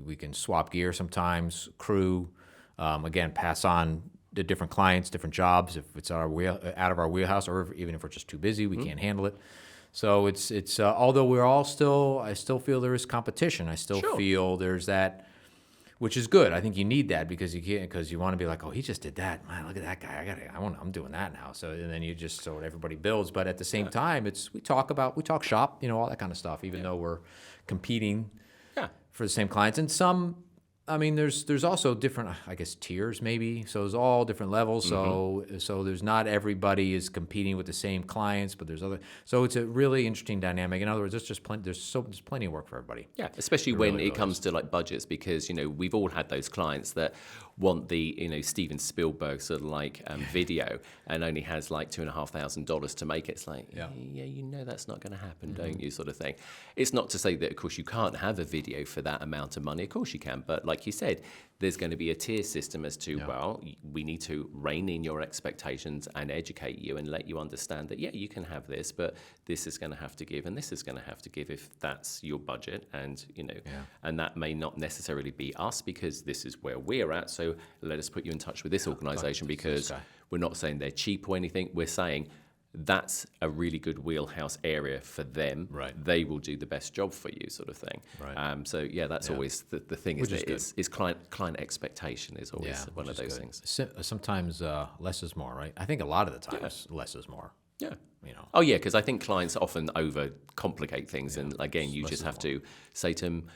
[SPEAKER 1] We can swap gear sometimes, crew, again, pass on to different clients, different jobs. If it's out of our wheelhouse, or even if we're just too busy, we can't handle it. So it's although I still feel there is competition. I still feel there's that, which is good. I think you need that because you want to be like, oh, he just did that. Man, look at that guy. I'm doing that now. So and then you just so everybody builds. But at the same time, we talk shop, all that kind of stuff. Even though we're competing for the same clients, and some. I mean, there's also different, I guess, tiers maybe. So there's all different levels. So there's not everybody is competing with the same clients, but there's other. So it's a really interesting dynamic. In other words, there's plenty of work for everybody.
[SPEAKER 2] Yeah, especially when it comes to like budgets, because we've all had those clients that want the Steven Spielberg sort of like video and only has like $2,500 to make it. It's like that's not going to happen, don't you, sort of thing. It's not to say that of course you can't have a video for that amount of money. Of course you can, but like you said, there's going to be a tier system as to well, we need to rein in your expectations and educate you and let you understand that you can have this, but this is going to have to give and this is going to have to give if that's your budget, and and that may not necessarily be us because this is where we're at. So let us put you in touch with this organisation because we're not saying they're cheap or anything. We're saying that's a really good wheelhouse area for them. Right. They will do the best job for you, sort of thing. Right. So that's always the thing. Is client expectation is always one of those things.
[SPEAKER 1] Sometimes less is more, right? I think a lot of the times less is more.
[SPEAKER 2] Yeah. Oh yeah, because I think clients often overcomplicate things, and again, you just have to say to them,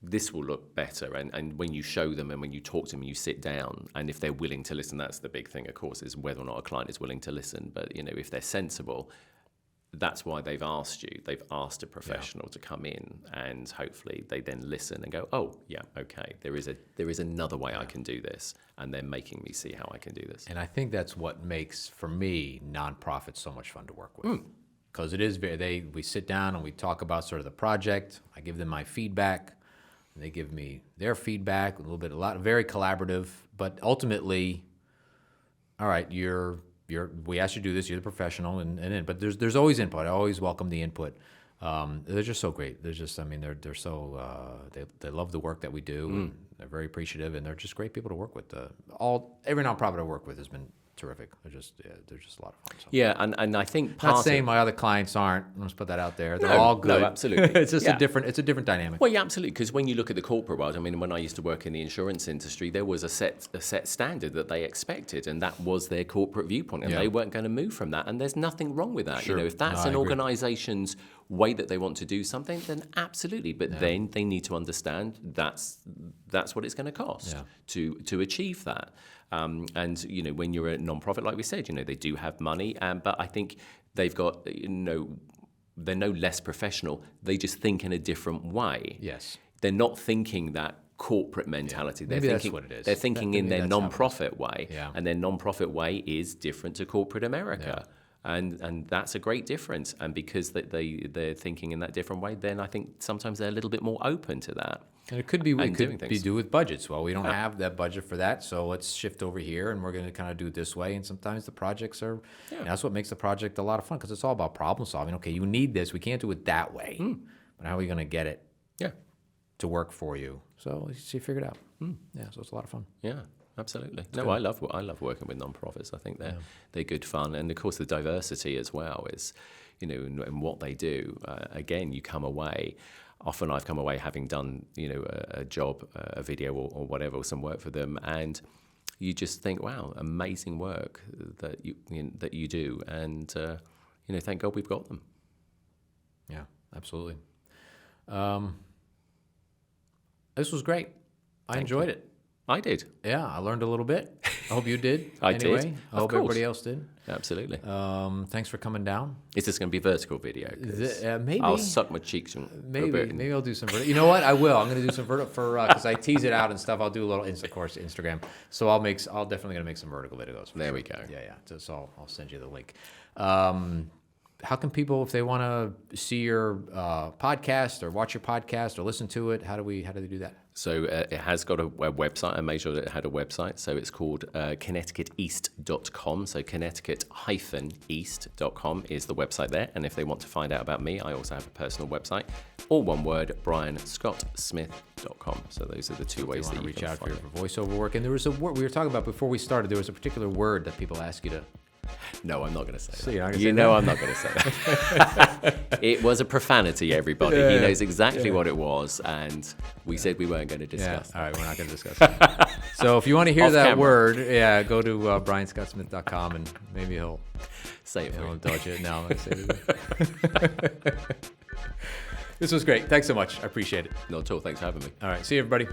[SPEAKER 2] this will look better. And when you show them and when you talk to them, you sit down, and if they're willing to listen, that's the big thing, of course, is whether or not a client is willing to listen. But, if they're sensible, that's why they've asked you. They've asked a professional to come in, and hopefully they then listen and go, oh, yeah, okay, there is another way I can do this, and they're making me see how I can do this.
[SPEAKER 1] And I think that's what makes, for me, nonprofits so much fun to work with. Because it is we sit down and we talk about sort of the project. I give them my feedback. And they give me their feedback, very collaborative, but ultimately, all right, you're we asked you to do this. You're the professional, but there's always input. I always welcome the input. They're just so great. They're just, I mean, they're so they love the work that we do. And they're very appreciative, and they're just great people to work with. Every nonprofit I work with has been terrific. They're just a lot of fun. So.
[SPEAKER 2] Yeah, and I think
[SPEAKER 1] Not saying my other clients aren't. Let's put that out there. They're all good.
[SPEAKER 2] No, absolutely.
[SPEAKER 1] It's just a different dynamic.
[SPEAKER 2] Well, yeah, absolutely. Because when you look at the corporate world, I mean, when I used to work in the insurance industry, there was a set standard that they expected, and that was their corporate viewpoint, and they weren't going to move from that. And there's nothing wrong with that.
[SPEAKER 1] Sure.
[SPEAKER 2] If that's an organization's way that they want to do something, then absolutely. But then they need to understand that's what it's going to cost to achieve that. And when you're a non-profit, like we said, they do have money, but I think they've got they're no less professional. They just think in a different way.
[SPEAKER 1] Yes,
[SPEAKER 2] they're not thinking that corporate mentality.
[SPEAKER 1] Maybe
[SPEAKER 2] They're thinking,
[SPEAKER 1] that's what it is.
[SPEAKER 2] They're thinking in their non-profit way,
[SPEAKER 1] Yeah.
[SPEAKER 2] and their non-profit way is different to corporate America. Yeah. And that's a great difference. And because they're thinking in that different way, then I think sometimes they're a little bit more open to that.
[SPEAKER 1] And it could be do with budgets. Well, we don't have that budget for that, so let's shift over here, and we're going to kind of do it this way. And sometimes the projects are, that's what makes the project a lot of fun, because it's all about problem solving. Okay, you need this. We can't do it that way. But how are we going to get it to work for you? So you figure it out. Yeah, so it's a lot of fun.
[SPEAKER 2] Yeah. Absolutely. No, I love working with nonprofits. I think they're good fun, and of course the diversity as well is, in what they do. Again, you come away. Often I've come away having done a job, a video or whatever, or some work for them, and you just think, wow, amazing work that you do, and thank God we've got them.
[SPEAKER 1] Yeah, absolutely. This was great. I enjoyed it.
[SPEAKER 2] I did.
[SPEAKER 1] Yeah, I learned a little bit. I hope you did.
[SPEAKER 2] I
[SPEAKER 1] anyway.
[SPEAKER 2] did.
[SPEAKER 1] I hope everybody else did.
[SPEAKER 2] Absolutely.
[SPEAKER 1] Thanks for coming down.
[SPEAKER 2] Is this going to be vertical video?
[SPEAKER 1] Maybe.
[SPEAKER 2] I'll suck my cheeks in.
[SPEAKER 1] Maybe I'll do some vertical. You know what? I will. I'm going to do some vertical because I tease it out and stuff. I'll do a little, of course, Instagram. So I'll definitely going to make some vertical videos.
[SPEAKER 2] There we go.
[SPEAKER 1] Yeah. So I'll send you the link. How can people, if they want to see your podcast or watch your podcast or listen to it, how do they do that?
[SPEAKER 2] So it has got a website. I made sure that it had a website. So it's called ConnecticutEast.com. So Connecticut-East.com is the website there. And if they want to find out about me, I also have a personal website. All one word, BrianScottSmith.com. So those are the two ways that you
[SPEAKER 1] reach
[SPEAKER 2] can
[SPEAKER 1] out for
[SPEAKER 2] find
[SPEAKER 1] your voiceover work. And there was a word we were talking about before we started. There was a particular word that people ask you to.
[SPEAKER 2] No, I'm not going to say that.
[SPEAKER 1] You're not
[SPEAKER 2] I'm not going to say that. It was a profanity, everybody. He knows exactly what it was, and we said we weren't going to discuss.
[SPEAKER 1] All right, we're not going to discuss it. So if you want to hear that word, go to BrianScottSmith.com, and maybe he'll
[SPEAKER 2] say it for you.
[SPEAKER 1] Indulge it. No, I'm going to say it. This was great. Thanks so much. I appreciate it.
[SPEAKER 2] Not at all. Thanks for having me.
[SPEAKER 1] All right. See you, everybody.